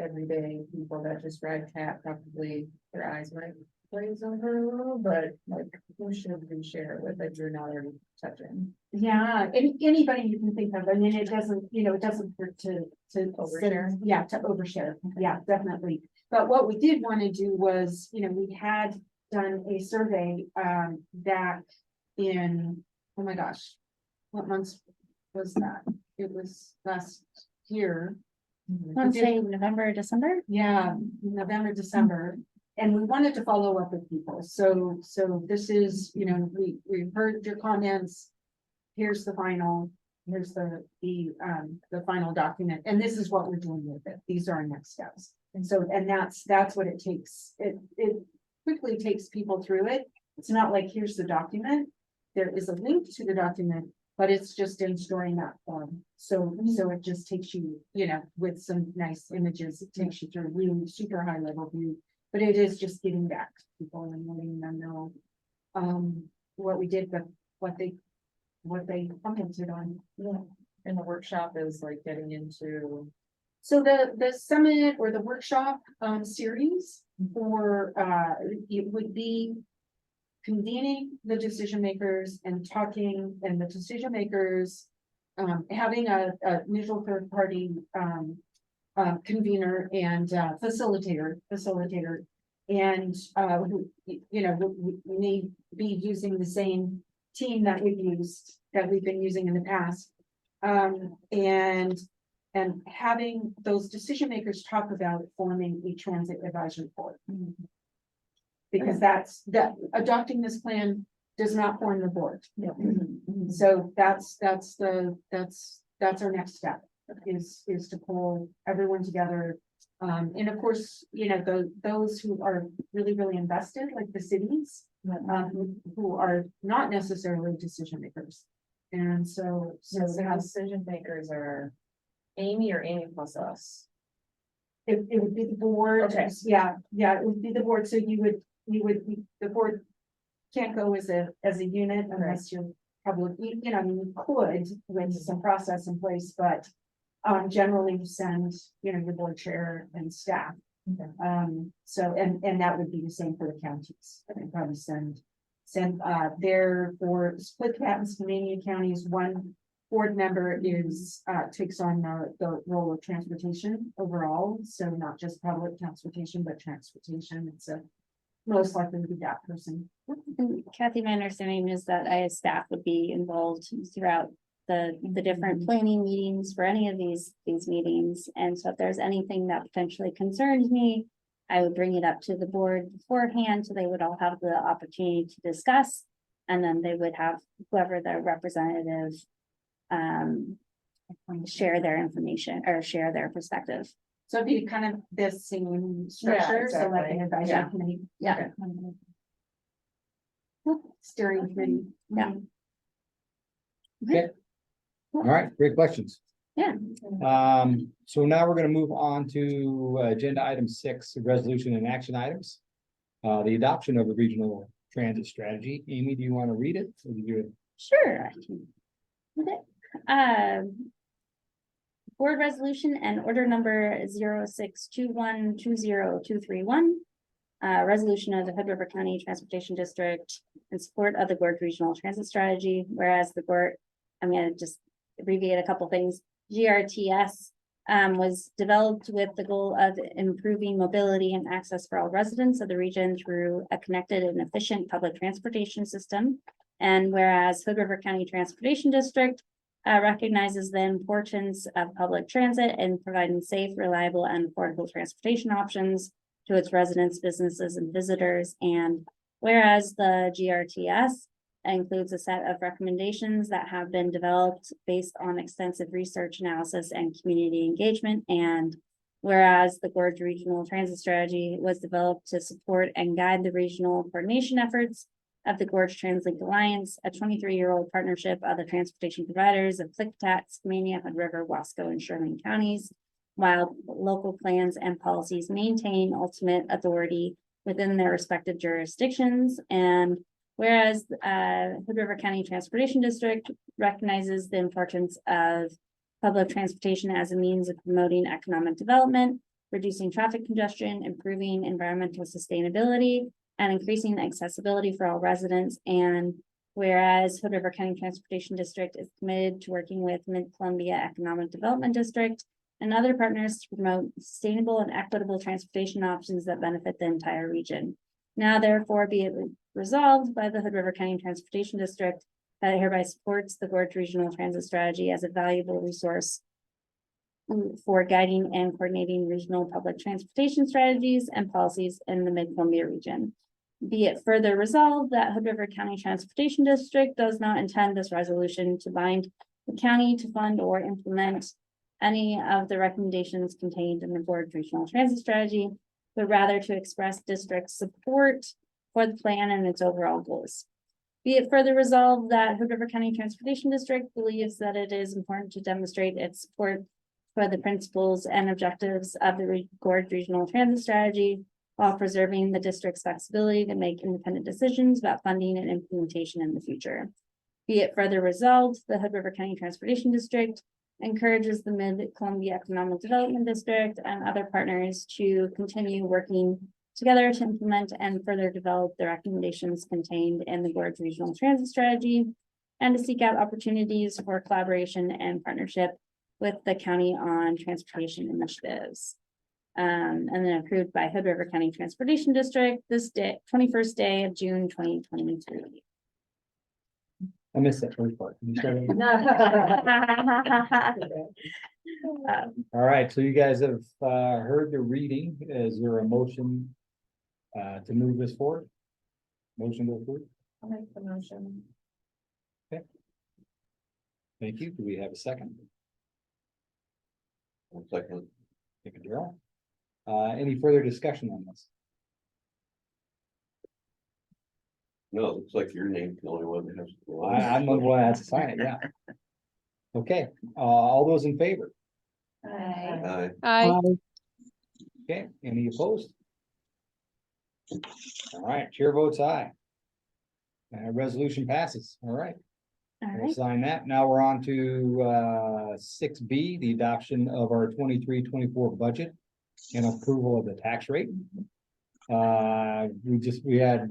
everyday people that just drive TAP, probably their eyes might glaze over a little, but like, who should we share with that you're not already touching? Yeah, anybody you can think of. I mean, it doesn't hurt to Overshare. Yeah, to overshare. Yeah, definitely. But what we did want to do was, you know, we had done a survey back in, oh my gosh, what months was that? It was last year. I'm saying November, December. Yeah, November, December. And we wanted to follow up with people. So this is, you know, we heard your comments. Here's the final. the final document, and this is what we're doing with it. These are our next steps. And so, and that's what it takes. It quickly takes people through it. It's not like, here's the document. There is a link to the document, but it's just in storing that form. So it just takes you, with some nice images, it takes you through a really super high level view. But it is just getting back to people and letting them know what we did, but what they commented on. Yeah. And the workshop is like getting into. So the summit or the workshop series for it would be convening the decision makers and talking, and the decision makers having a neutral third party convener and facilitator, and who, we may be using the same team that we've been using in the past. And having those decision makers talk about forming a transit advisory board. Because adopting this plan does not form the board. So that's our next step, is to pull everyone together. And of course, those who are really, really invested, like the cities, who are not necessarily decision makers. And so The decision makers are Amy or Amy plus us. it would be the board. Okay. Yeah, it would be the board. So the board can't go as a unit unless you're public, you could with some process in place, but generally you send, your board chair and staff. So, and that would be the same for the counties. I'd probably send there for Split Cat and Skamania counties, one board member takes on the role of transportation overall. So not just public transportation, but transportation. It's most likely to be that person. And Kathy, my understanding is that IS staff would be involved throughout the different planning meetings for any of these meetings. And so if there's anything that potentially concerns me, I would bring it up to the board beforehand, so they would all have the opportunity to discuss. And then they would have whoever their representative share their information or share their perspective. So it'd be kind of the same structure, so like an advisory Yeah. committee. Yeah. Steering committee. Yeah. All right, great questions. Yeah. So now we're gonna move on to agenda item 6, resolution and action items. The adoption of the regional transit strategy. Amy, do you want to read it? Or do you? Sure. I can read it. Board resolution and order number 0621202231. Resolution of the Hood River County Transportation District in support of the Gorge Regional Transit Strategy, whereas the Gorge, I'm gonna just abbreviate a couple things. GRTS was developed with the goal of improving mobility and access for all residents of the region through a connected and efficient public transportation system. And whereas Hood River County Transportation District recognizes the importance of public transit and providing safe, reliable, and affordable transportation options to its residents, businesses, and visitors. And whereas the GRTS includes a set of recommendations that have been developed based on extensive research, analysis, and community engagement. And whereas the Gorge Regional Transit Strategy was developed to support and guide the regional coordination efforts of the Gorge TransLink Alliance, a 23-year-old partnership of the transportation providers of Klickitat, Skamania, Hood River, Wasco, and Sherman counties, while local plans and policies maintain ultimate authority within their respective jurisdictions. And whereas Hood River County Transportation District recognizes the importance of public transportation as a means of promoting economic development, reducing traffic congestion, improving environmental sustainability, and increasing accessibility for all residents. And whereas Hood River County Transportation District is committed to working with Mid-Columbia Economic Development District and other partners to promote sustainable and equitable transportation options that benefit the entire region. Now therefore be it resolved by the Hood River County Transportation District that it hereby supports the Gorge Regional Transit Strategy as a valuable resource for guiding and coordinating regional public transportation strategies and policies in the Mid-Columbia region. Be it further resolved that Hood River County Transportation District does not intend this resolution to bind the county to fund or implement any of the recommendations contained in the board's regional transit strategy, but rather to express district support for the plan and its overall goals. Be it further resolved that Hood River County Transportation District believes that it is important to demonstrate its support for the principles and objectives of the Gorge Regional Transit Strategy while preserving the district's flexibility to make independent decisions about funding and implementation in the future. Be it further resolved, the Hood River County Transportation District encourages the Mid-Columbia Economic Development District and other partners to continue working together to implement and further develop the recommendations contained in the Gorge Regional Transit Strategy and to seek out opportunities for collaboration and partnership with the county on transportation initiatives. And then approved by Hood River County Transportation District this day, 21st day of June, 2023. I missed that first part. Can you start again? All right, so you guys have heard the reading. Is there a motion to move this forward? Motion to approve? I'll make the motion. Thank you. Do we have a second? One second. Thank you, Daryl. Any further discussion on this? No, it looks like your name's the only one that has. I'm the one that has to sign it, yeah. Okay, all those in favor? Aye. Aye. Okay, any opposed? All right, chair votes aye. Resolution passes, all right. All We'll right, sign that. Now we're on to 6B, the adoption of our 23-24 budget and approval of the tax rate. We had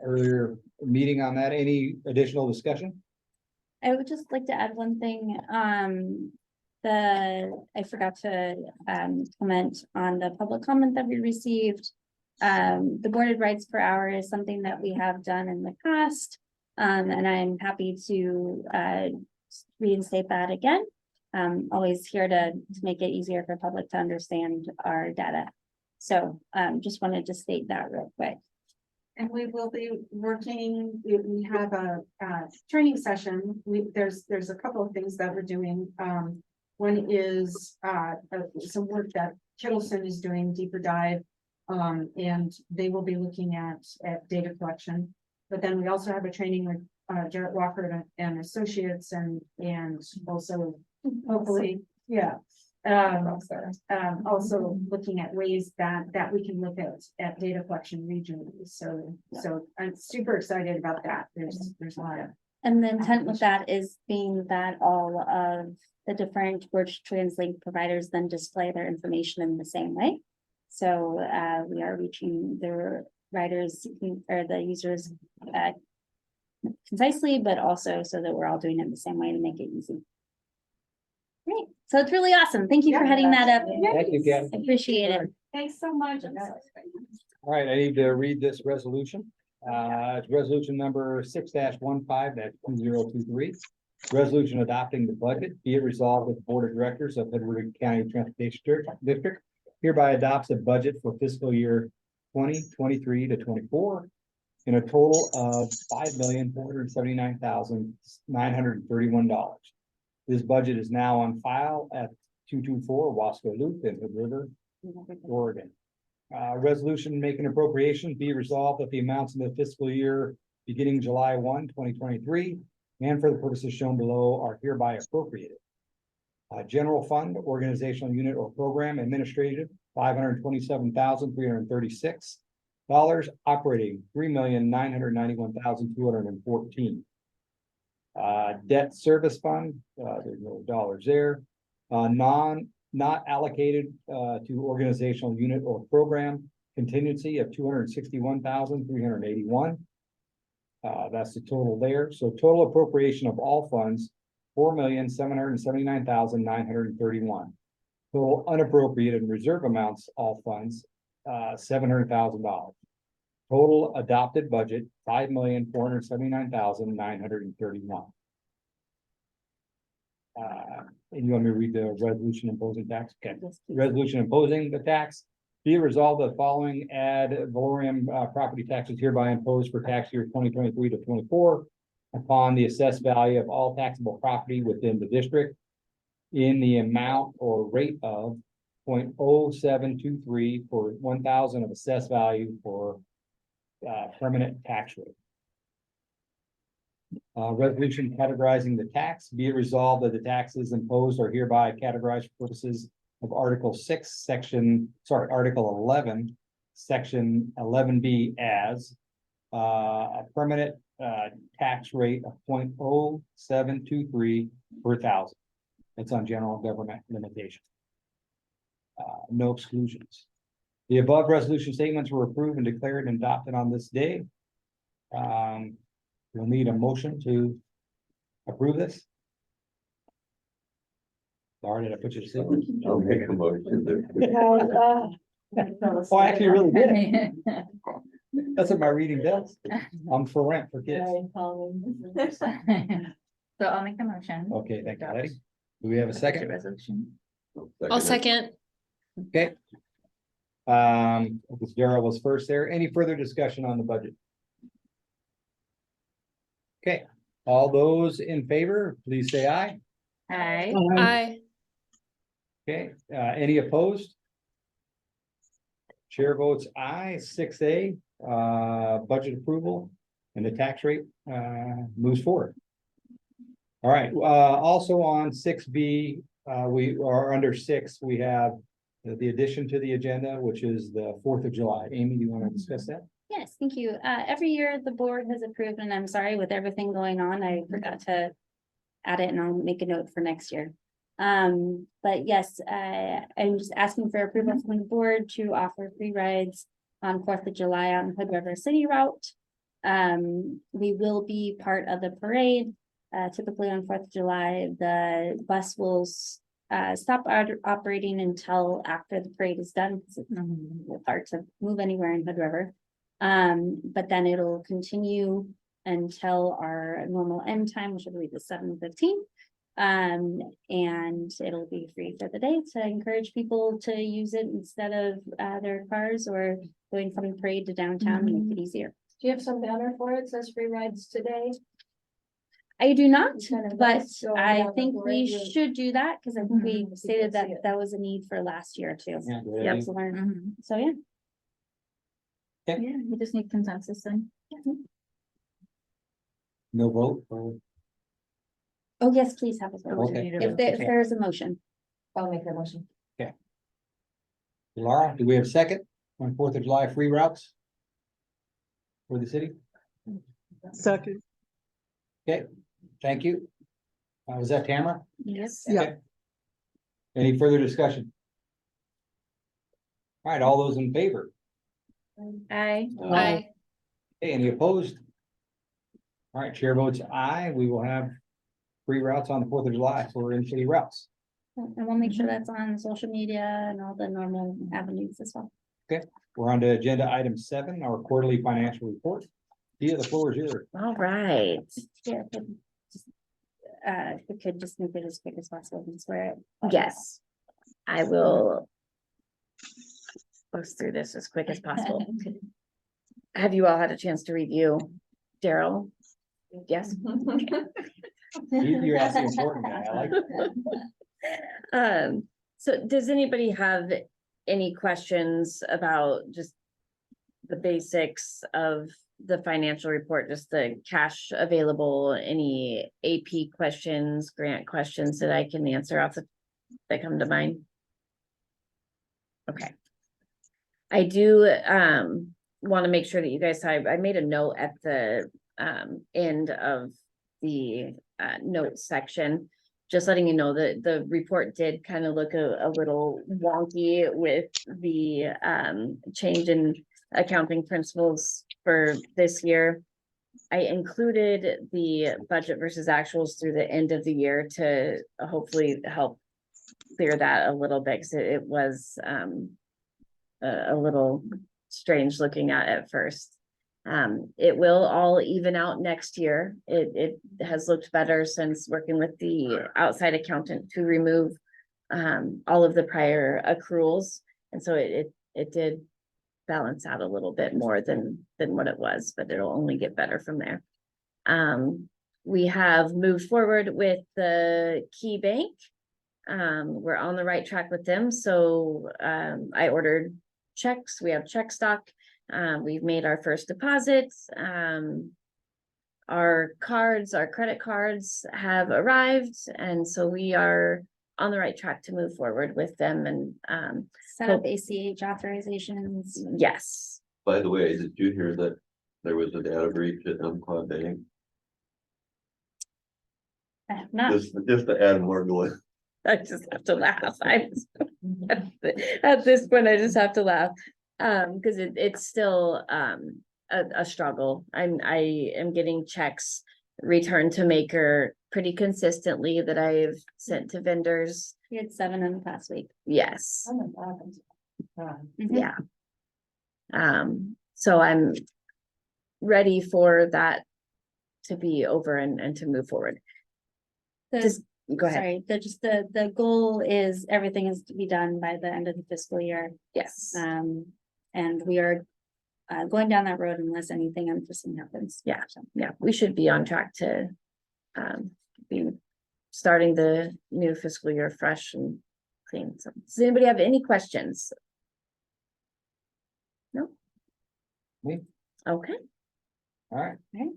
earlier meeting on that. Any additional discussion? I would just like to add one thing. I forgot to comment on the public comment that we received. The boarded rights per hour is something that we have done in the past. And I'm happy to reinstate that again. Always here to make it easier for public to understand our data. So just wanted to state that real quick. And we will be working, we have a training session. There's a couple of things that we're doing. One is some work that Kittleson is doing, deeper dive. And they will be looking at data collection. But then we also have a training with Jarrett Walker and Associates and also hopefully, yeah. Also looking at ways that we can look at data collection regionally. So I'm super excited about that. There's a lot of. And the intent with that is being that all of the different Gorge Translate providers then display their information in the same way. So we are reaching the writers or the users concisely, but also so that we're all doing it the same way to make it easy. Great. So it's really awesome. Thank you for heading that up. Thank you, Ken. I appreciate it. Thanks so much. All right, I need to read this resolution. It's resolution number 6-15-2023. Resolution adopting the budget. Be it resolved that the Board of Directors of Hood River County Transportation District hereby adopts a budget for fiscal year 2023 to 24 in a total of $5,479,931. This budget is now on file at 224 Wasco Loop in Hood River, Oregon. Resolution making appropriation be resolved that the amounts in the fiscal year beginning July 1, 2023, and for the purposes shown below are hereby appropriated. General fund, organizational unit or program administrative, $527,336. Operating, $3,991,214. Debt service fund, there's no dollars there. Not allocated to organizational unit or program contingency of $261,381. That's the total there. So total appropriation of all funds, $4,779,931. Total unappropriated reserve amounts, all funds, $700,000. Total adopted budget, $5,479,931. And you want me to read the resolution imposing tax? Okay. Yes, please. Resolution imposing the tax. Be it resolved that following ad valorem property taxes hereby imposed for tax year 2023 to 24 upon the assessed value of all taxable property within the district in the amount or rate of 0.0723 for 1,000 of assessed value for permanent tax rate. Resolution categorizing the tax, be it resolved that the taxes imposed are hereby categorized for purposes of Article 11, Section 11B as a permanent tax rate of 0.0723 per thousand. It's on general government limitation. No exclusions. The above resolution statements were approved and declared and adopted on this day. We'll need a motion to approve this. Laura, did I put you to sleep? I'll make a motion to. Oh, I actually really did. That's what my reading does. I'm for rent for kids. So I'll make the motion. Okay, thank you, Letty. Do we have a second? Resolution. I'll second. Okay. Because Daryl was first there. Any further discussion on the budget? Okay, all those in favor, please say aye. Aye. Aye. Okay, any opposed? Chair votes aye, 6A, budget approval and the tax rate, moves forward. All right, also on 6B, we are under 6, we have the addition to the agenda, which is the 4th of July. Amy, do you want to discuss that? Yes, thank you. Every year the board has approved, and I'm sorry with everything going on, I forgot to add it and I'll make a note for next year. But yes, I'm just asking for approval from the board to offer free rides on 4th of July on Hood River City Route. We will be part of the parade. Typically on 4th of July, the bus will stop operating until after the parade is done. It's hard to move anywhere in Hood River. But then it'll continue until our normal end time, which will be the 7:15. And it'll be free for the day to encourage people to use it instead of their cars or going from the parade to downtown and make it easier. Do you have some banner for it? It says free rides today. I do not, Kind of but nice going I down the think we parade with- should do that because I think we Mhm. stated that See it. that was a need for last year too. Yeah, good Yep, idea. to learn. Mhm. So yeah. Okay. Yeah, we just need consensus then. No vote? Or- Oh, yes, please have a vote. Okay. If there is a motion. I'll make that motion. Laura, do we have a second on 4th of July free routes for the city? Second. Okay, thank you. Was that Tamara? Yes. Yeah. Okay. Any further discussion? All right, all those in favor? Aye. Aye. Hey, any opposed? All right, chair votes aye. We will have free routes on the 4th of July for in-city routes. And we'll make sure that's on social media and all the normal avenues as well. We're on to agenda item 7, our quarterly financial report. Tia, the floor is yours. All right. Yeah. We could just make it as quick as possible and swear it. Yes, I will go through this as quick as possible. Have you all had a chance to review Daryl? Yes. You're asking important guy, I like it. So does anybody have any questions about just the basics of the financial report, just the cash available, any AP questions, grant questions that I can answer off that come to mind? Okay. I do want to make sure that you guys saw, I made a note at the end of the notes section, just letting you know that the report did kind of look a little wonky with the change in accounting principles for this year. I included the budget versus actuals through the end of the year to hopefully help clear that a little bit, because it was a little strange looking at first. It will all even out next year. It has looked better since working with the outside accountant to remove all of the prior accruals. And so it did balance out a little bit more than what it was, but it'll only get better from there. we have moved forward with the Key Bank. We're on the right track with them, so I ordered checks, we have check stock. We've made our first deposits. Our cards, our credit cards have arrived, and so we are on the right track to move forward with them and Set up ACH authorizations. yes. By the way, did you hear that there was a data breach at Umpqua Bank? I have not. Just to add more to it. I just have to laugh. At this point, I just have to laugh. Because it's still a struggle. I am getting checks returned to maker pretty consistently that I've sent to vendors. We had 7 in the past week. Yes, Oh my God. Mhm. yeah. So I'm ready for that to be over and to move forward. The- Just go ahead. Sorry, the goal is everything is to be done by the end of the fiscal year. Yes. And we are going down that road unless anything unforeseen happens. Yeah. So, Yeah, we should be on track to be starting the new fiscal year fresh and clean. So does anybody have any questions? No? Me? Okay. All right. Okay.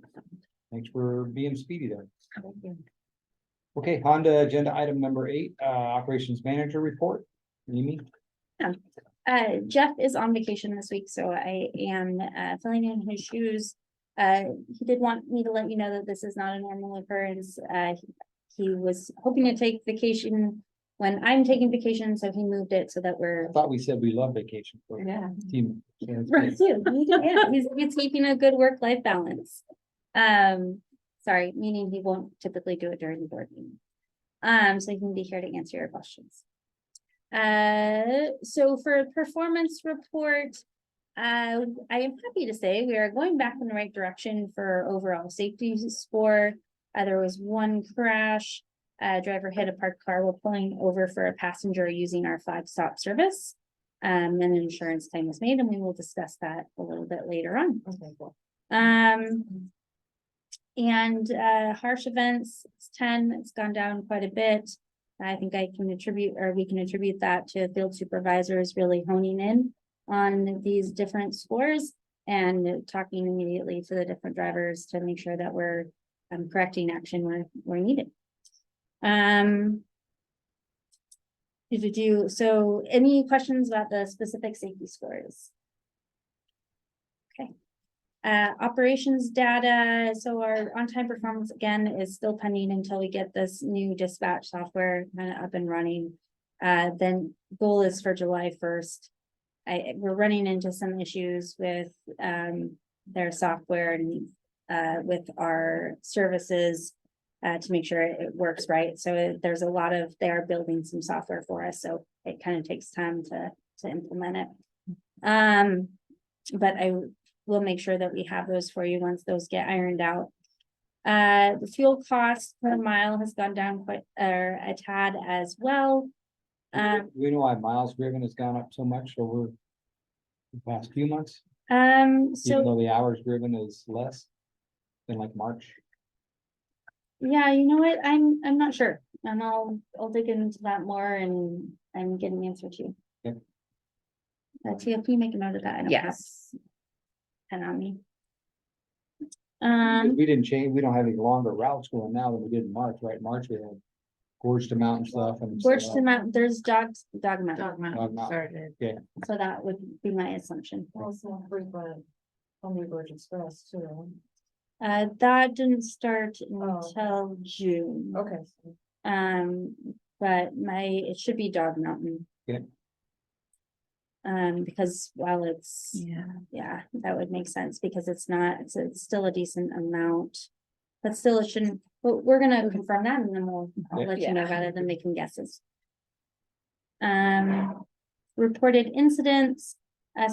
Thanks for being speedy there. Okay, on to agenda item number 8, operations manager report. Mimi? Jeff is on vacation this week, so I am filling in his shoes. He did want me to let you know that this is not a normal occurrence. He was hoping to take vacation when I'm taking vacation, so he moved it so that we're. I thought we said we love vacation. for Yeah. Team. Right, too. Yeah, he's keeping a good work-life balance. Sorry, meaning he won't typically do it during the board meeting. So he can be here to answer your questions. So for performance report, I am happy to say we are going back in the right direction for overall safety score. There was one crash, driver hit a parked car while pulling over for a passenger using our 5-stop service. And an insurance claim was made, and we will discuss that a little bit later on. Okay, cool. And harsh events, it's 10, it's gone down quite a bit. I think I can attribute, or we can attribute that to field supervisors really honing in on these different scores and talking immediately to the different drivers to make sure that we're correcting action where needed. So any questions about the specific safety scores? Okay. Operations data, so our on-time performance again is still pending until we get this new dispatch software kind of up and running. Then goal is for July 1st. We're running into some issues with their software and with our services to make sure it works right. So there's a lot of, they are building some software for us, so it kind of takes time to implement it. But I will make sure that we have those for you once those get ironed out. The fuel cost per mile has gone down quite a tad as well. We know why miles driven has gone up so much over the past few months, So. even though the hours driven is less than like March. Yeah, you know what? I'm not sure. And I'll dig into that more and get an answer to you. Yep. Tia, can you make a note of that? I don't have Yes. pen on me. We didn't change, we don't have any longer routes going now than we did in March, right? March we had Gorge to Mountain stuff and. Gorge stuff. to Mountain, there's Dog Mountain, Dog Mountain. Started. so that would be my assumption. Also frequent Only Gorge Express too. That didn't start until June. Okay. But it should be Dog Mountain. Yeah. Because while it's, yeah, that would make sense because it's still a decent amount. But still it shouldn't, but we're gonna confirm that and then I'll let you know rather than making guesses. Reported incidents,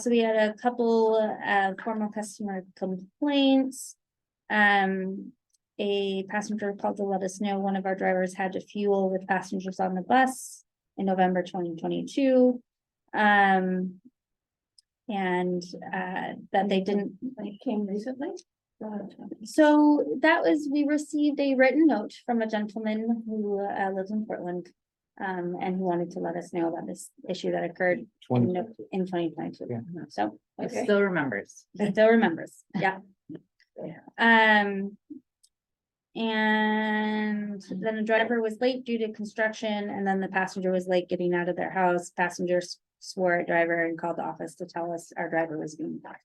so we had a couple formal customer complaints. A passenger called to let us know one of our drivers had to fuel with passengers on the bus in November 2022. And that they didn't. It came recently? So that was, we received a written note from a gentleman who lives in Portland. And who wanted to let us know about this issue that occurred in 2022. Yeah. So It still remembers. he still remembers, yeah. And then the driver was late due to construction, and then the passenger was late getting out of their house. Passengers swore at driver and called the office to tell us our driver was being parked.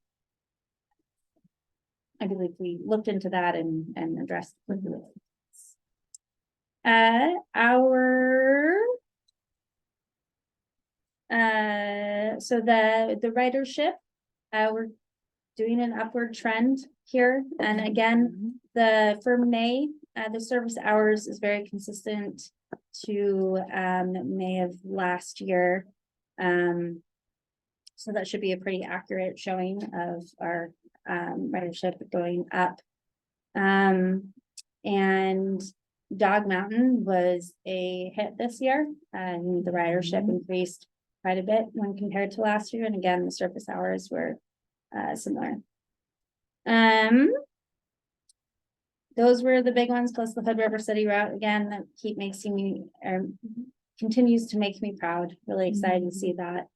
I believe we looked into that and addressed. So the ridership, we're doing an upward trend here. And again, for May, the service hours is very consistent to, May of last year. So that should be a pretty accurate showing of our, ridership going up. And Dog Mountain was a hit this year, and the ridership increased quite a bit when compared to last year. And again, the surface hours were similar. Those were the big ones, plus the Hood River City route again, that continues to make me proud. Really excited to see that.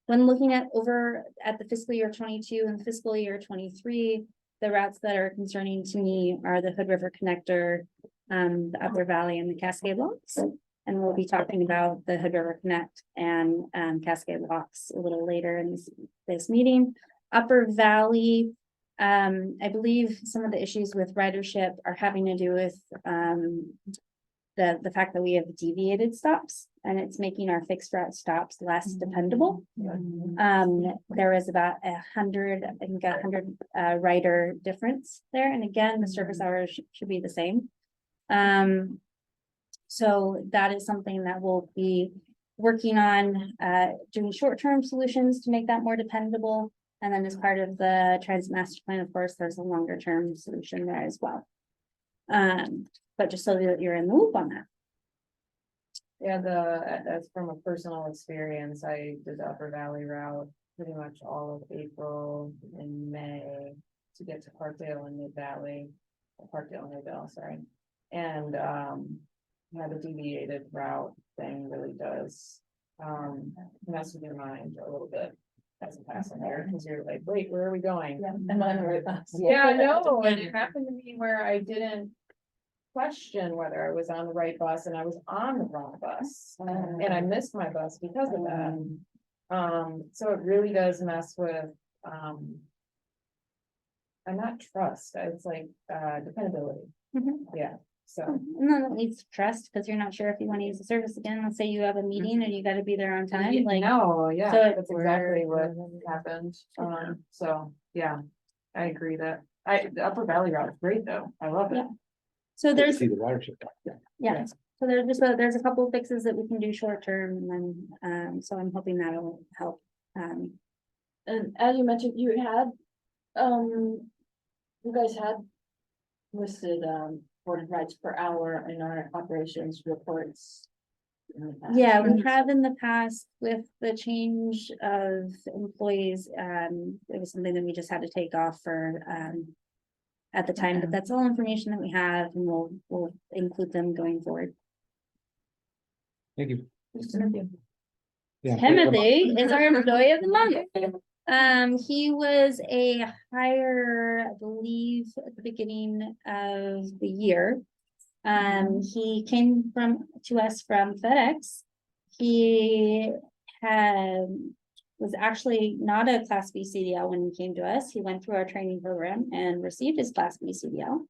When looking at over at the fiscal year 22 and fiscal year 23, the routes that are concerning to me are the Hood River Connector, the Upper Valley and the Cascade Locks. And we'll be talking about the Hood River Connect and Cascade Locks a little later in this meeting. Upper Valley, I believe some of the issues with ridership are having to do with the fact that we have deviated stops, and it's making our fixed route stops less dependable. There is about 100 rider difference there, and again, the service hours should be the same. So that is something that we'll be working on, doing short-term solutions to make that more dependable. And then as part of the Transit Master Plan, of course, there's a longer-term solution there as well. But just so that you're in the loop on that. Yeah, that's from a personal experience. I did the Upper Valley route pretty much all of April and May to get to Parkdale and Mid Valley, Parkdale and Midvale, sorry. And the deviated route thing really does mess with your mind a little bit as a passenger, because you're like, wait, where are we going? Am I on the right bus? Yeah, I know, and it happened to me where I didn't question whether I was on the right bus, and I was on the wrong bus, and I missed my bus because of that. So it really does mess with, and not trust, it's like, dependability. Yeah, so. And then it leads to trust, because you're not sure if you want to use the service again. Let's say you have a meeting and you got to be there on time, like. No, yeah, so that's exactly what happened. So, yeah, I agree that, the Upper Valley route is great though. I love it. Yeah. So there's, See the ridership. yeah, so there's a couple of fixes that we can do short term, and then, so I'm hoping that'll help. And as you mentioned, you guys had listed, boarded rides per hour in our operations reports. Yeah, we have in the past with the change of employees, it was something that we just had to take off for, at the time, but that's all information that we have, and we'll include them going forward. Thank you. Yeah. Timothy is our employee of the month. He was a hire, I believe, at the beginning of the year. He came to us from FedEx. He was actually not a Class B CDL when he came to us. He went through our training program and received his Class B CDL.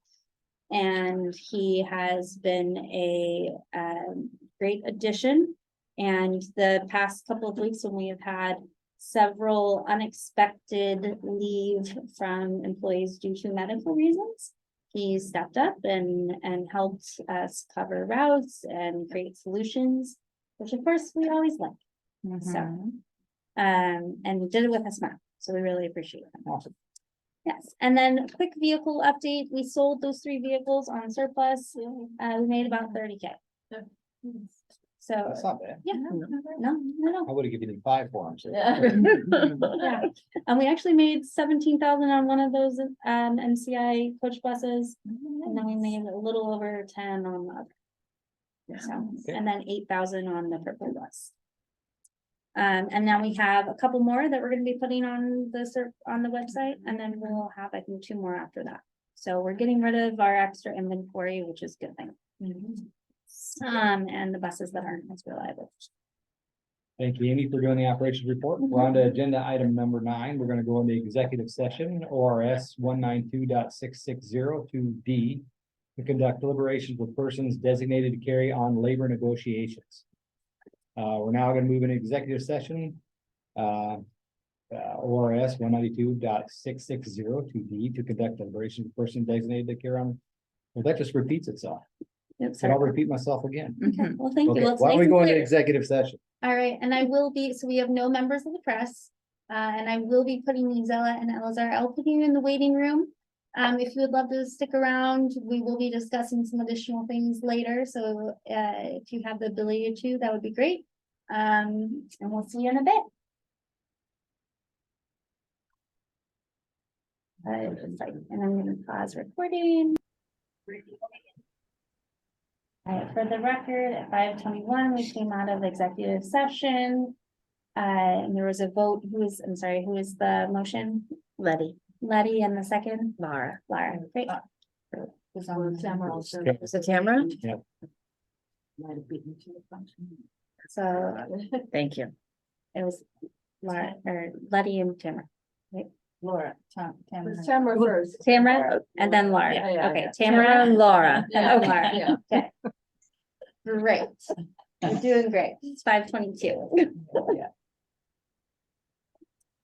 And he has been a great addition. And the past couple of weeks, when we have had several unexpected leave from employees due to medical reasons, he stepped up and helped us cover routes and create solutions, which of course we always like. So, and we did it with a smile, so we really appreciate it. Awesome. Yes, and then quick vehicle update. We sold those 3 vehicles on surplus. We made about 30K. So, That's not bad. yeah, no. I would have given you 5 for them. So. Yeah, and we actually made 17,000 on one of those MCI coach buses, and then we made a little over 10 on the other. So, Okay. and then 8,000 on the purple bus. And now we have a couple more that we're gonna be putting on the website, and then we'll have, I think, 2 more after that. So we're getting rid of our extra inventory, which is a good thing. And the buses that aren't as reliable. Thank you, Amy, for doing the operations report. We're on to agenda item number 9. We're gonna go into executive session, ORS 192.660 to conduct deliberations with persons designated to carry on labor negotiations. We're now gonna move into executive session. ORS 192.660 to conduct deliberations with persons designated to carry on. Well, that just repeats itself. Yep, So I'll sorry. repeat myself again. Okay, well, thank you. Okay, Well, it's why don't we nice and go into clear. executive session? All right, and I will be, so we have no members of the press. And I will be putting Zella and Elazar, I'll put you in the waiting room. If you would love to stick around, we will be discussing some additional things later, so if you have the ability to, that would be great. And we'll see you in a bit. And I'm gonna pause recording. For the record, at 5:21, we came out of executive session. And there was a vote, who is the motion? Letty, Letty, and the second, Laura, Laura, great. Was on camera also. Okay. is it Tamara? Might have beaten to the function. So Thank you. it was Laura, or Letty and Tamara. Laura, Tamara. Tamara first. Tamara, and then Laura. Yeah, yeah, Okay, yeah. Tamara Tamara. and Laura. Yeah, Okay. yeah. Okay. Great. You're doing great. It's 5:22.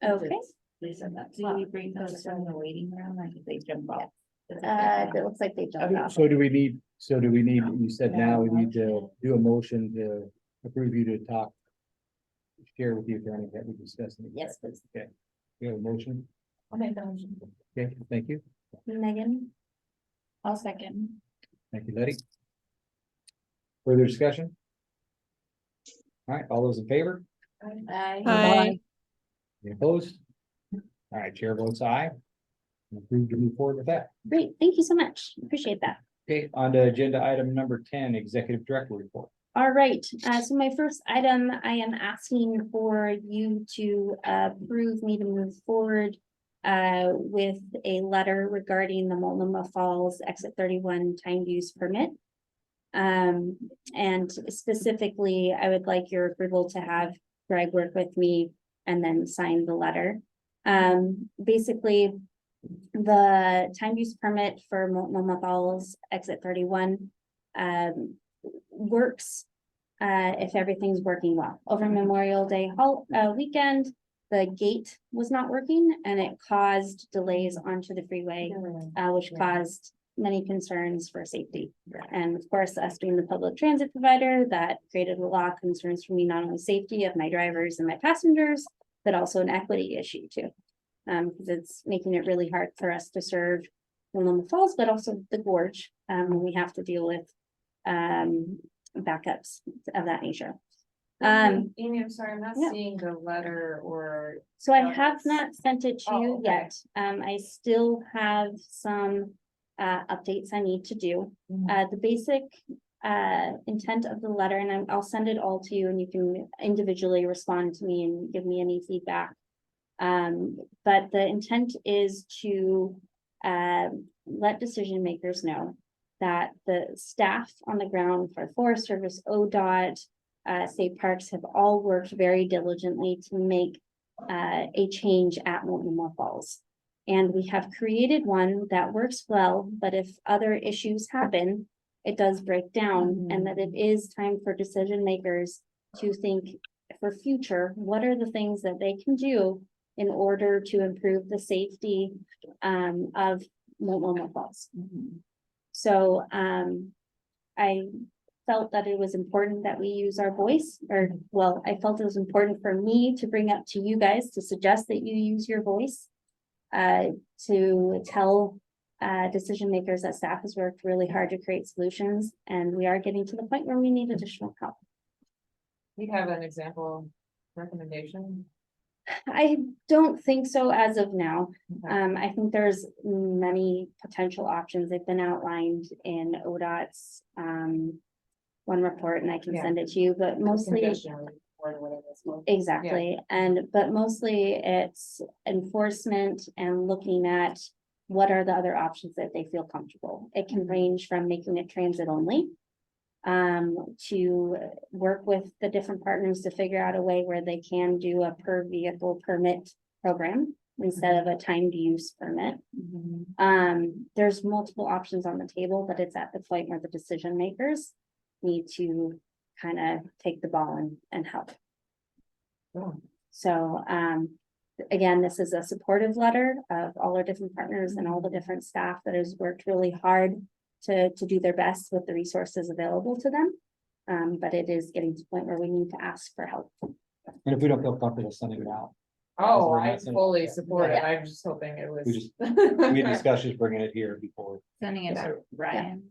Okay, They said that. Do we bring those from the waiting room, or did they jump off? it looks like they jumped off. So do we need, you said now we need to do a motion to approve you to talk. Share with the attorney that we discussed. Yes, please. Okay, you have a motion? I'll make that motion. Okay, thank you. Megan, I'll second. Thank you, Letty. Further discussion? All right, all those in favor? Hi. Any opposed? All right, chair votes aye. Approved to move forward with that. great. Thank you so much. Appreciate that. Okay, on to agenda item number 10, executive director report. All right, so my first item, I am asking for you to approve me to move forward with a letter regarding the Multnomah Falls Exit 31 time use permit. And specifically, I would like your approval to have Greg work with me and then sign the letter. Basically, the time use permit for Multnomah Falls Exit 31 works if everything's working well. Over Memorial Day weekend, the gate was not working and it caused delays onto the freeway, which caused many concerns for safety. And of course, us being the public transit provider, that created a lot of concerns for me, not only safety of my drivers and my passengers, but also an equity issue too. Because it's making it really hard for us to serve Multnomah Falls, but also the gorge, when we have to deal with backups of that nature. Amy, I'm sorry, I'm not yeah. seeing the letter or. So I have not sent it to Oh, you okay. yet. I still have some updates I need to do. The basic intent of the letter, and I'll send it all to you and you can individually respond to me and give me any feedback. But the intent is to let decision makers know that the staff on the ground for Forest Service, ODOT, state parks have all worked very diligently to make a change at Multnomah Falls. And we have created one that works well, but if other issues happen, it does break down, and that it is time for decision makers to think for future, what are the things that they can do in order to improve the safety of Multnomah Falls. So I felt that it was important that we use our voice, or well, I felt it was important for me to bring up to you guys to suggest that you use your voice to tell decision makers that staff has worked really hard to create solutions, and we are getting to the point where we need additional help. You have an example recommendation? I don't think so as of now. Okay. I think there's many potential options. They've been outlined in ODOT's one report, and I can Yeah. send it to you, but mostly. Congestion report or whatever it's called. Exactly, but mostly it's enforcement and looking at what are the other options that they feel comfortable. It can range from making it transit only. To work with the different partners to figure out a way where they can do a per vehicle permit program instead of a timed use permit. There's multiple options on the table, but it's at the point where the decision makers need to kind of take the ball and help. So, again, this is a supportive letter of all our different partners and all the different staff that has worked really hard to do their best with the resources available to them. But it is getting to the point where we need to ask for help. And if we don't feel comfortable sending it out, Oh, We're I not saying- fully yeah. support it. Yeah. I'm just hoping it was. we just, we had discussions bringing it here before. Sending it out, Ryan.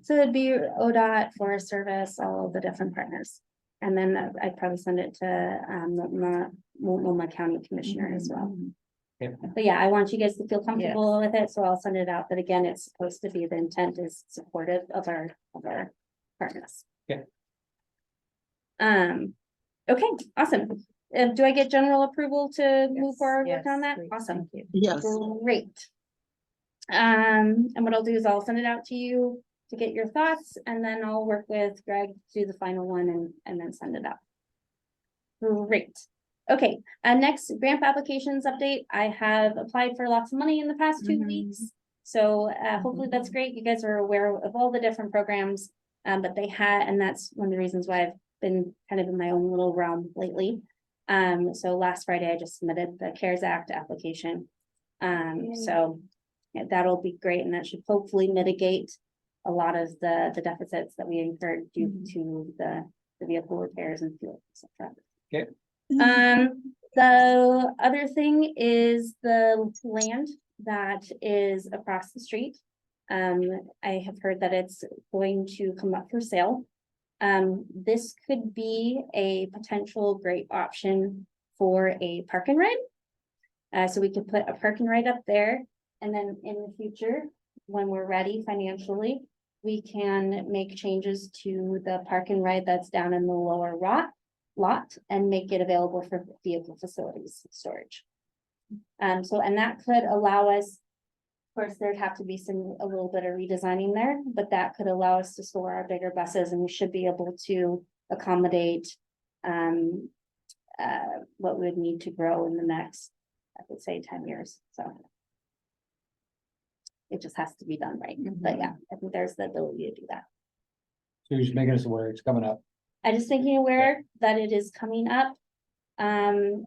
So it'd be ODOT, Forest Service, all of the different partners. And then I'd probably send it to Multnomah County Commissioner as well. Okay. But yeah, I want you guys to feel comfortable with it, so I'll send it out. But again, it's supposed to be, the intent is supportive of our partners. Okay. Okay, awesome. Do I get general approval to move Yes, forward yes, on that? please, Awesome. thank you. Yes. Great. And what I'll do is I'll send it out to you to get your thoughts, and then I'll work with Greg to do the final one and then send it out. Great. Okay, next grant applications update. I have applied for lots of money in the past 2 weeks. So hopefully that's great. You guys are aware of all the different programs, but they had, and that's one of the reasons why I've been kind of in my own little realm lately. So last Friday, I just submitted the CARES Act application. So yeah, that'll be great, and that should hopefully mitigate a lot of the deficits that we incurred due to the vehicle repairs and fuel, et cetera. Okay. The other thing is the land that is across the street. I have heard that it's going to come up for sale. This could be a potential great option for a park and ride. So we could put a park and ride up there, and then in the future, when we're ready financially, we can make changes to the park and ride that's down in the lower lot and make it available for vehicle facilities storage. And that could allow us, of course, there'd have to be a little bit of redesigning there, but that could allow us to store our bigger buses, and we should be able to accommodate what we would need to grow in the next, I would say, 10 years. So it just has to be done right. But yeah, I think there's the ability to do that. So you're just making us aware it's coming up. I just making aware that it is coming up. And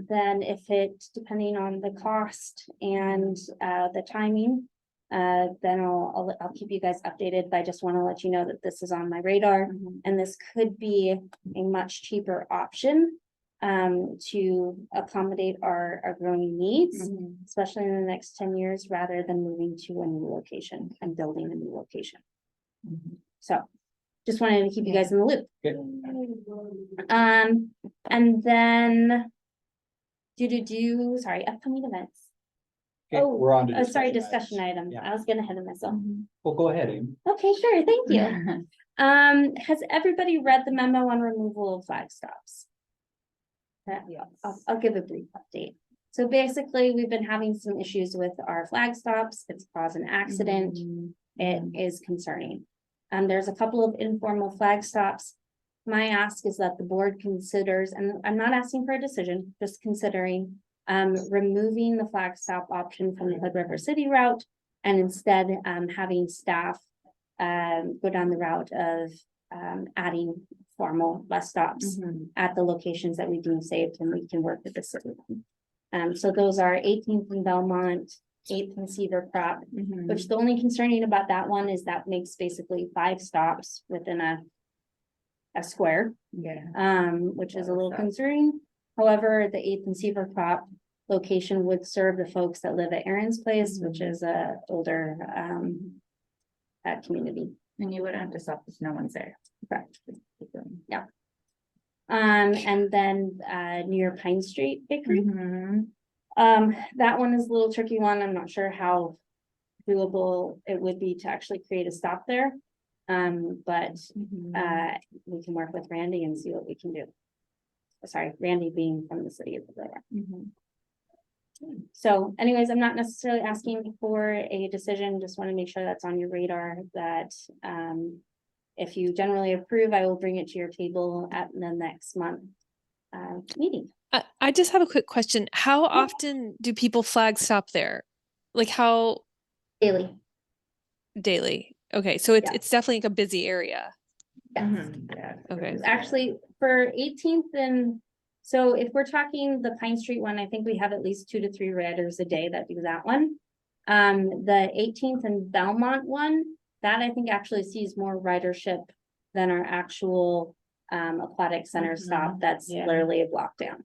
then if it, depending on the cost and the timing, then I'll keep you guys updated. But I just want to let you know that this is on my radar, and this could be a much cheaper option to accommodate our growing needs, especially in the next 10 years, rather than moving to a new location and building a new location. So just wanted to keep you guys in the loop. Okay. And then sorry, upcoming events. Okay, Oh, we're on to. Sorry, items. discussion item. Yeah. I was getting ahead of myself. Well, go ahead, Amy. Okay, sure, thank you. Has everybody read the memo on removal of flag stops? I'll give a brief update. So basically, we've been having some issues with our flag stops. It's caused an accident. It is concerning. There's a couple of informal flag stops. My ask is that the board considers, and I'm not asking for a decision, just considering removing the flag stop option from the Hood River City route, and instead having staff go down the route of adding formal bus stops at the locations that we deem safe, and we can work with the city. So those are 18th and Belmont, 8th and Cedar Crop, which the only concerning about that one is that makes basically 5 stops within a square, which is a little concerning. However, the 8th and Cedar Crop location would serve the folks that live at Aaron's Place, which is a older community. And you wouldn't have to stop if no one's there. Correct. Yeah. And then, near Pine Street Bakery. Mhm. That one is a little tricky one. I'm not sure how doable it would be to actually create a stop there. But, we can work with Randy and see what we can do. Sorry, Randy being from the city of Aurora. So anyways, I'm not necessarily asking for a decision, just want to make sure that's on your radar that, if you generally approve, I will bring it to your table at the next month, meeting. I just have a quick question. How often do people flag stop there? Like how Daily. daily? Okay, so it's Yeah. it's definitely like a busy area. Yes. Yeah. Okay. Actually, for 18th and, so if we're talking the Pine Street one, I think we have at least 2 to 3 riders a day that do that one. The 18th and Belmont one, that I think actually sees more ridership than our actual aquatic center stop. That's yeah. literally a block down.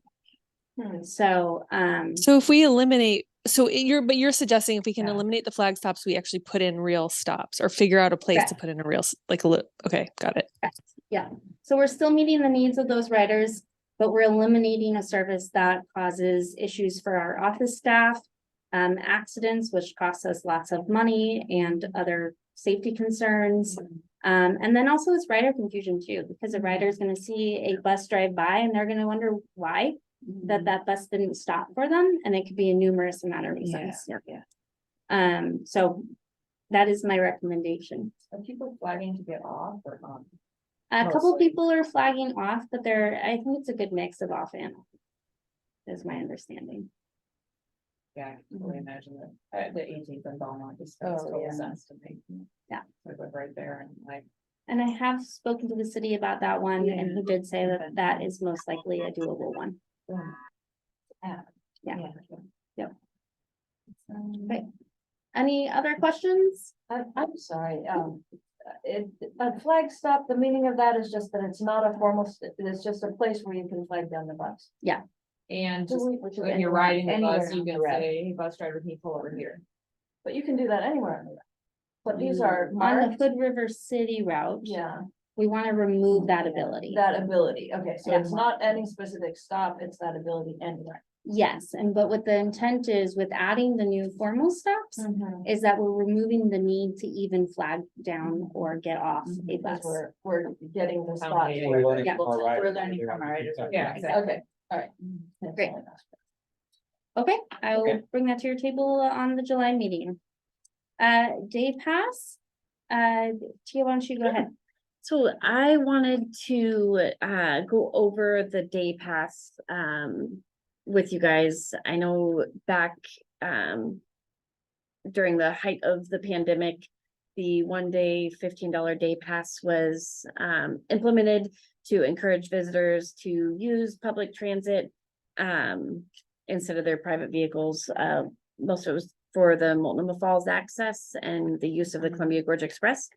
So, So if we eliminate, but you're suggesting if we can Yeah. eliminate the flag stops, we actually put in real stops or figure out a place to Correct. put in a real, okay, got it. yeah, so we're still meeting the needs of those riders, but we're eliminating a service that causes issues for our office staff. Accidents, which costs us lots of money and other safety concerns. And then also it's rider confusion too, because a rider is gonna see a bus drive by and they're gonna wonder why that bus didn't stop for them, and it could be a numerous amount of reasons. So that is my recommendation. Are people flagging to get off or on? A couple Mostly. people are flagging off, but I think it's a good mix of off and on, is my understanding. Yeah, I can really imagine that, the 18th and Belmont just Oh, makes total yeah. sense to me. Yeah. Like right there and like, And I have spoken to the city about that one, and he did say that that is most likely a doable one. Yeah. Yep. Okay. Any other questions? I'm sorry, a flag stop, the meaning of that is just that it's not a formal, it's just a place where you can flag down the bus. and Do just we- which is when you're anywhere- riding the anywhere bus, you on the can route. say, hey, bus driver, can you pull over here? But you can do that anywhere on the route. But these are On the marked, Hood River City route, yeah, we want to remove that ability. that ability, okay, so Yeah. it's not any specific stop, it's that ability anywhere. Yes, and but what the intent is with adding the new formal stops is that we're removing the need to even flag down or get off a Because bus. we're getting the spot. Okay. We're learning Yeah. from our riders. We're learning from our riders. Yeah, exactly. Okay, all right. Great. Okay, I will Okay. bring that to your table on the July meeting. Day pass. Tia, why don't you go ahead? So I wanted to go over the day pass with you guys. I know back during the height of the pandemic, the 1 day $15 day pass was implemented to encourage visitors to use public transit instead of their private vehicles. Most of it was for the Multnomah Falls access and the use of the Columbia Gorge Express,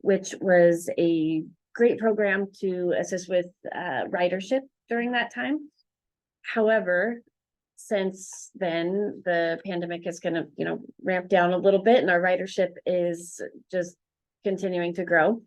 which was a great program to assist with ridership during that time. However, since then, the pandemic is gonna, ramp down a little bit and our ridership is just continuing to grow.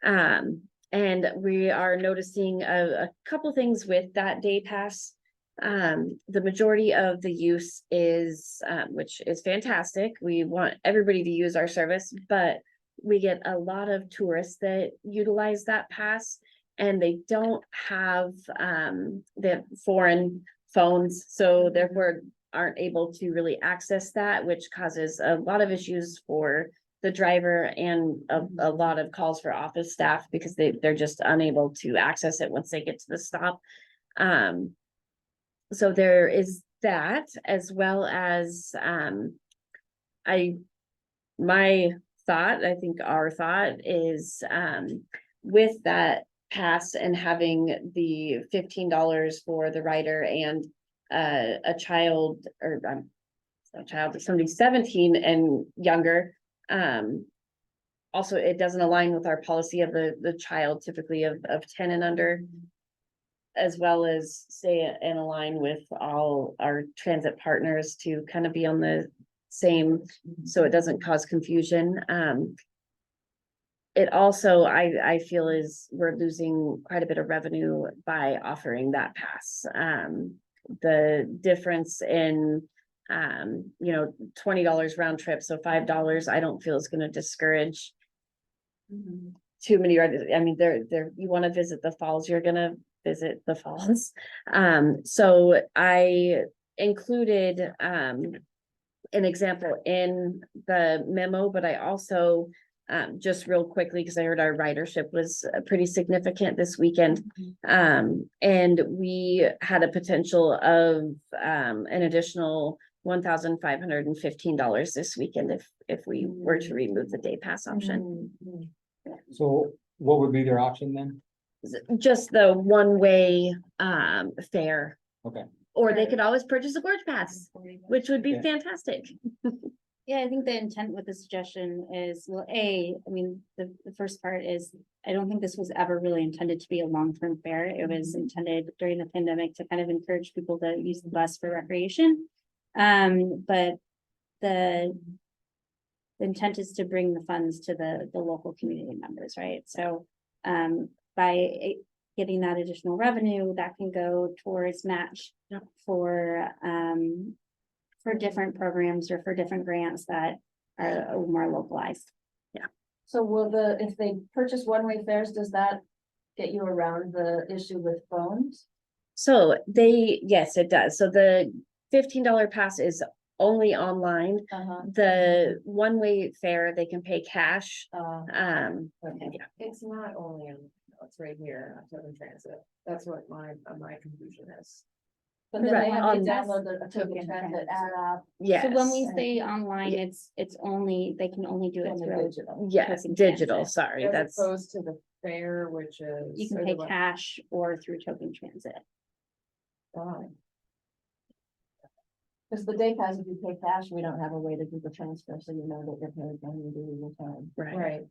And we are noticing a couple things with that day pass. The majority of the use is, which is fantastic. We want everybody to use our service, but we get a lot of tourists that utilize that pass and they don't have, the foreign phones, so therefore aren't able to really access that, which causes a lot of issues for the driver and a lot of calls for office staff because they're just unable to access it once they get to the stop. So there is that, as well as I think our thought is with that pass and having the $15 for the rider and a child or a child, somebody 17 and younger. Also, it doesn't align with our policy of the child typically of 10 and under, as well as stay and align with all our transit partners to kind of be on the same, so it doesn't cause confusion. it also, I feel is we're losing quite a bit of revenue by offering that pass. The difference in, $20 round trip, so $5, I don't feel is gonna discourage too many, I mean, you wanna visit the falls, you're gonna visit the falls. So I included, an example in the memo, but I also, just real quickly, because I heard our ridership was pretty significant this weekend. And we had a potential of, an additional $1,515 this weekend if we were to remove the day pass option. So what would be their option then? Just the one-way, fare. Okay. Or they could always purchase a gorge pass, which would be Okay. fantastic. Yeah, I think the intent with the suggestion is, well, I mean, the first part is, I don't think this was ever really intended to be a long-term fare. It was intended during the pandemic to kind of encourage people to use the bus for recreation. But the intent is to bring the funds to the local community members, right? So, by getting that additional revenue, that can go towards match for different programs or for different grants that are more localized. So if they purchase one-way fares, does that get you around the issue with phones? So yes, it does. So the $15 pass is only online. The one-way fare, they can pay cash. Okay. It's not only on, it's right here on Token Transit. That's what my confusion is. But then they Right, have to on- download the token transit app. Yes. So when we say online, it's only, they can only do it Only through, digital. Yes, Token digital, transit. sorry, As that's, opposed to the fare, which is. you can or pay the what- cash or through token transit. Oh, Because the day pass, if you pay cash, we don't have a way to do the transfer, so you know that you're paid when you do your time. right. right.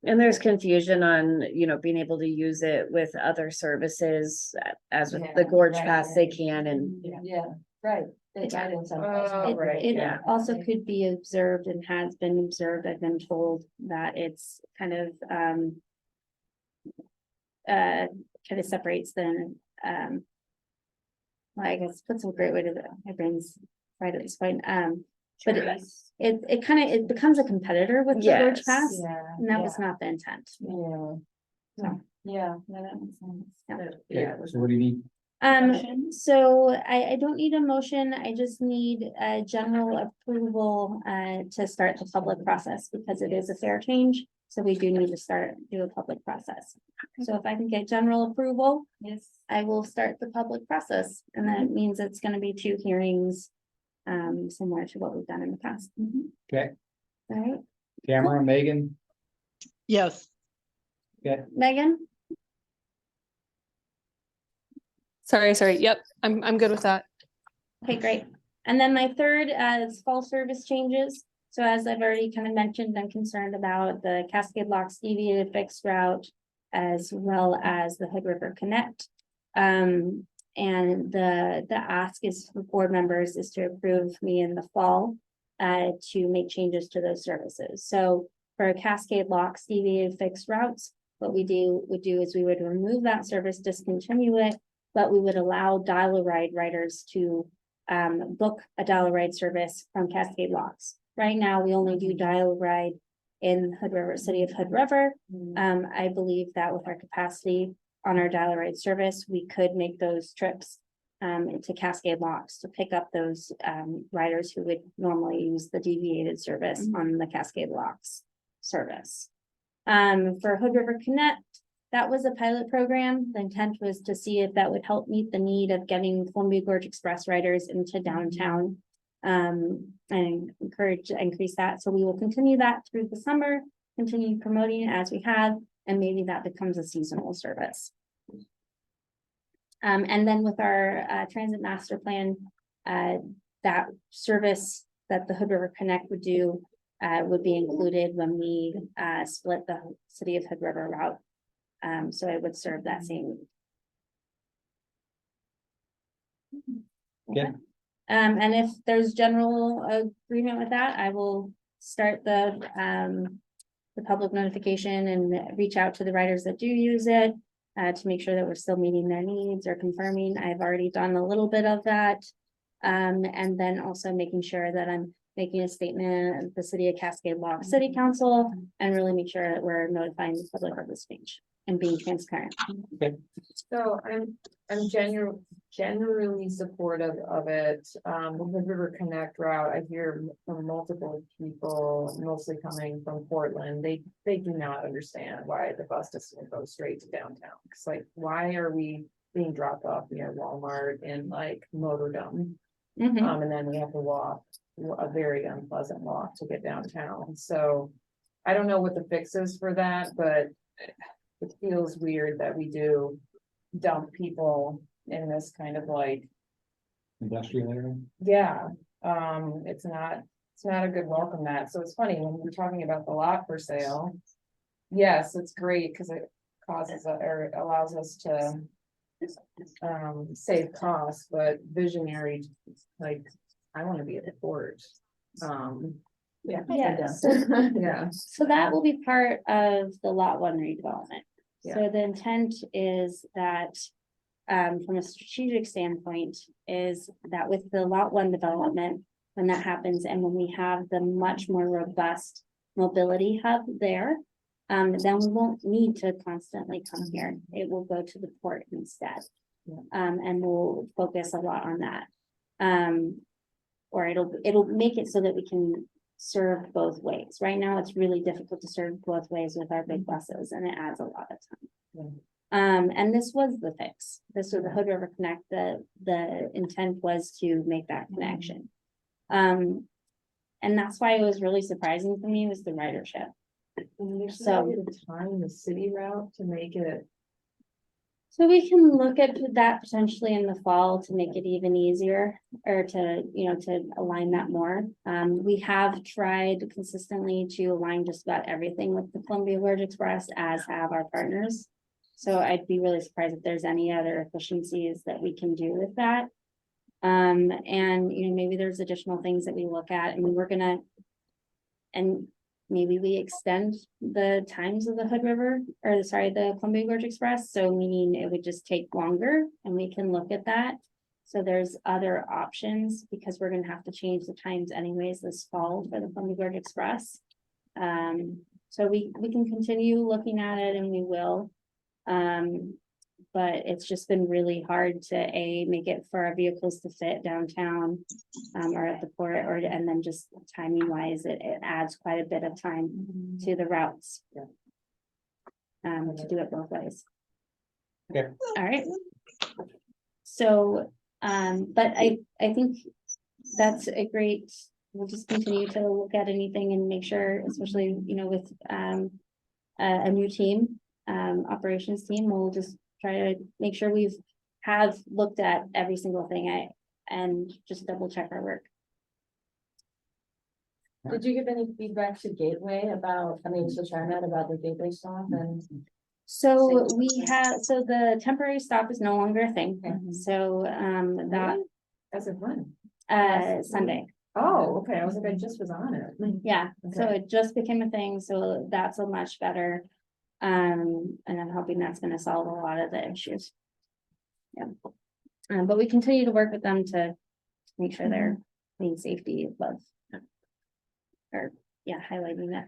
And there's confusion on, being able to use it with other services, as with the Yeah, gorge right, pass, right. they can, and Yeah, right. They Yeah. guide in some. Oh, It, right, it yeah. also could be observed and has been observed, I've been told that it's kind of, separates the, well, I guess, what's a great way to, my brain's right at this point, but it kind of, it becomes a competitor with the gorge Yes. pass, Yeah. and that was not the intent. Yeah. So. Yeah. No, that makes sense. Yeah. Okay, so what do you need? So I don't need a motion, I just need a general approval, to start the public process, because it is a fair change. So we do need to do a public process. So if I can get general approval, Yes. I will start the public process, and that means it's gonna be 2 hearings. Similar to what we've done in the past. Okay, All right, Tamara, Megan, Yes. Megan, Sorry. Yep, I'm good with that. okay, great. And then my third is fall service changes. So as I've already kind of mentioned, I'm concerned about the Cascade Locks deviated fixed route, as well as the Hood River Connect. And the ask is for board members is to approve me in the fall to make changes to those services. So for Cascade Locks deviated fixed routes, what we would do is we would remove that service, discontinue it, but we would allow dial-a-ride riders to book a dial-a-ride service from Cascade Locks. Right now, we only do dial-a-ride in Hood River, City of Hood River. I believe that with our capacity on our dial-a-ride service, we could make those trips into Cascade Locks to pick up those riders who would normally use the deviated service on the Cascade Locks service. For Hood River Connect, that was a pilot program. The intent was to see if that would help meet the need of getting Columbia Gorge Express riders into downtown. And increase that. So we will continue that through the summer, continue promoting it as we have, and maybe that becomes a seasonal service. And then with our transit master plan, that service that the Hood River Connect would do would be included when we split the City of Hood River route. So it would serve that same. Yeah. And if there's general agreement with that, I will start the the public notification and reach out to the riders that do use it. To make sure that we're still meeting their needs or confirming. I've already done a little bit of that. And then also making sure that I'm making a statement of the city of Cascade Law City Council and really make sure that we're notifying the public of this change and being transparent. So I'm generally supportive of it. The River Connect route, I hear from multiple people, mostly coming from Portland. They do not understand why the bus doesn't go straight to downtown. It's like, why are we being dropped off near Walmart in like Motordom? And then we have to walk a very unpleasant walk to get downtown. So I don't know what the fix is for that, but it feels weird that we do dump people in this kind of like, Industrial area. yeah, it's not a good welcome mat. So it's funny when we're talking about the lot for sale. Yes, it's great because it causes or it allows us to save costs, but visionary, like, I want to be at the port. Yeah. Yes. Yeah. So that will be part of the lot one redevelopment. Yeah. So the intent is that, from a strategic standpoint, is that with the lot one development, when that happens and when we have the much more robust mobility hub there, then we won't need to constantly come here. It will go to the port instead. And we'll focus a lot on that. Or it'll make it so that we can serve both ways. Right now, it's really difficult to serve both ways with our big buses and it adds a lot of time. And this was the fix. This was the Hood River Connect. The intent was to make that connection. And that's why it was really surprising to me was the ridership. So the time, the city route to make it. So we can look at that potentially in the fall to make it even easier or to, to align that more. We have tried consistently to align just about everything with the Columbia Gorge Express, as have our partners. So I'd be really surprised if there's any other efficiencies that we can do with that. And, maybe there's additional things that we look at and maybe we extend the times of the Hood River, the Columbia Gorge Express, so meaning it would just take longer and we can look at that. So there's other options because we're gonna have to change the times anyways this fall for the Columbia Gorge Express. So we can continue looking at it and we will. But it's just been really hard to make it for our vehicles to fit downtown or at the port and then just timing wise, it adds quite a bit of time to the routes. To do it both ways. Okay. All right. So, but I think that's a great, we'll just continue to look at anything and make sure, especially, with a new team, operations team, we'll just try to make sure have looked at every single thing and just double check our work. Did you give any feedback to Gateway about the Gateway stop and? So the temporary stop is no longer a thing. So, that, As of when? Sunday. Oh, okay, I was like, I just was on it. Yeah, so Okay. it just became a thing, so that's a much better. And I'm hoping that's gonna solve a lot of the issues. Yeah. But we continue to work with them to make sure they're being safety above. Or, yeah, highlighting that.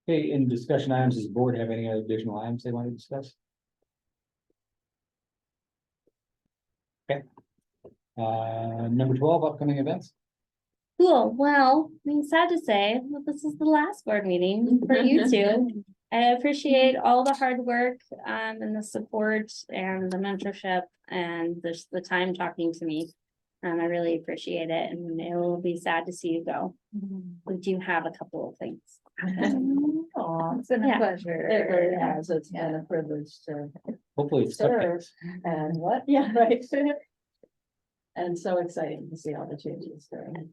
Okay, in discussion items, does the board have any other additional items they want to discuss? Okay. Number 12, upcoming events. Cool, well, sad to say, this is the last board meeting for you two. I appreciate all the hard work, and the support and the mentorship and the time talking to me. I really appreciate it, and it will be sad to see you go. We do have a couple of things. Oh, it's been Yeah. a pleasure. It really has. It's been a privilege to Hopefully it's serve and what, yeah, right. And so exciting to see all the changes during.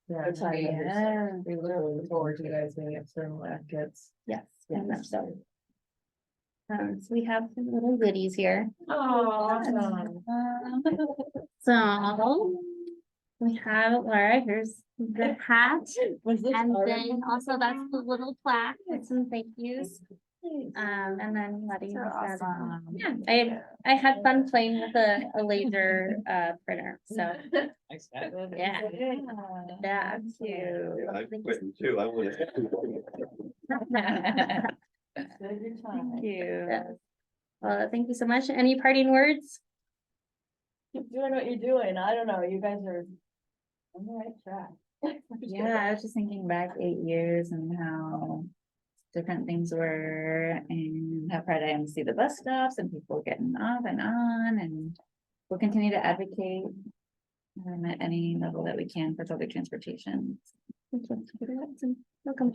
Yeah, the time of this. we literally look forward to you guys being external advocates. Yes, very much so. So we have some little goodies here. Oh, awesome. So We have Laura, here's the hat, Was this and already- then also that's the little plaque with some thank yous. And then letting. So awesome. Yeah, I had fun playing with a laser printer, so, Nice hat. yeah. Yeah, Yeah, I'm quitting too. I would have. Good your time. Thank you. Yeah. Well, thank you so much. Any parting words? Keep doing what you're doing. I don't know, you guys are on the right track. Yeah, I was just thinking back 8 years and how different things were and how proud I am to see the bus stops and people getting off and on, and we'll continue to advocate at any level that we can for public transportation. Welcome.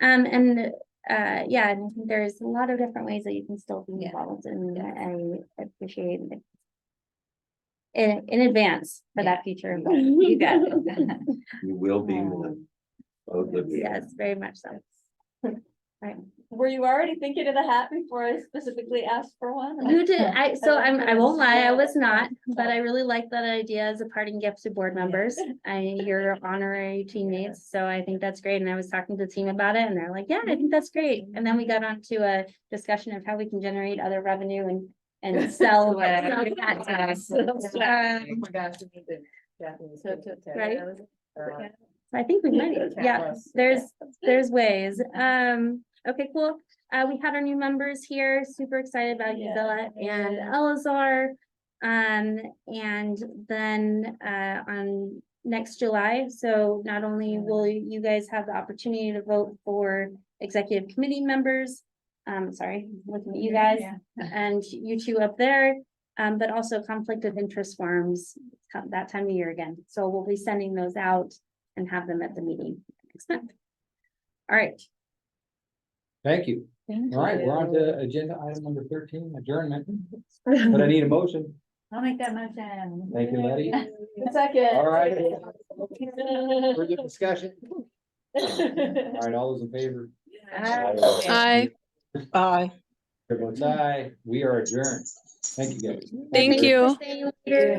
And yeah, and I think there's a lot of different ways that you can still be Yeah. involved, and I appreciate it. In advance for that future. You got it. You will be. Yes, very much so. Were you already thinking of the hat before I specifically asked for one? You did, I won't lie, I was not, but I really like that idea as a parting gift to board members. You're honorary teammates, so I think that's great, and I was talking to the team about it, and they're like, yeah, I think that's great. And then we got onto a discussion of how we can generate other revenue and sell. Swag. sell hats. Right? I think we might, yeah, there's ways. Okay, cool. We had our new members here, super excited about Gisela and Elazar. And then on next July, so not only will you guys have the opportunity to vote for executive committee members, sorry, looking at you guys and you two up there, but also conflict of interest forms that time of year again. So we'll be sending those out and have them at the meeting next month. All right. Thank you. Thank All right, we're on you. to agenda item number 13, adjournment. But I need a motion. I'll make that motion. Thank you, Letty. Second. All right. Further discussion? All right, all those in favor? Aye. Bye. Everyone's aye. We are adjourned. Thank you, guys. Thank Thanks for you. staying later.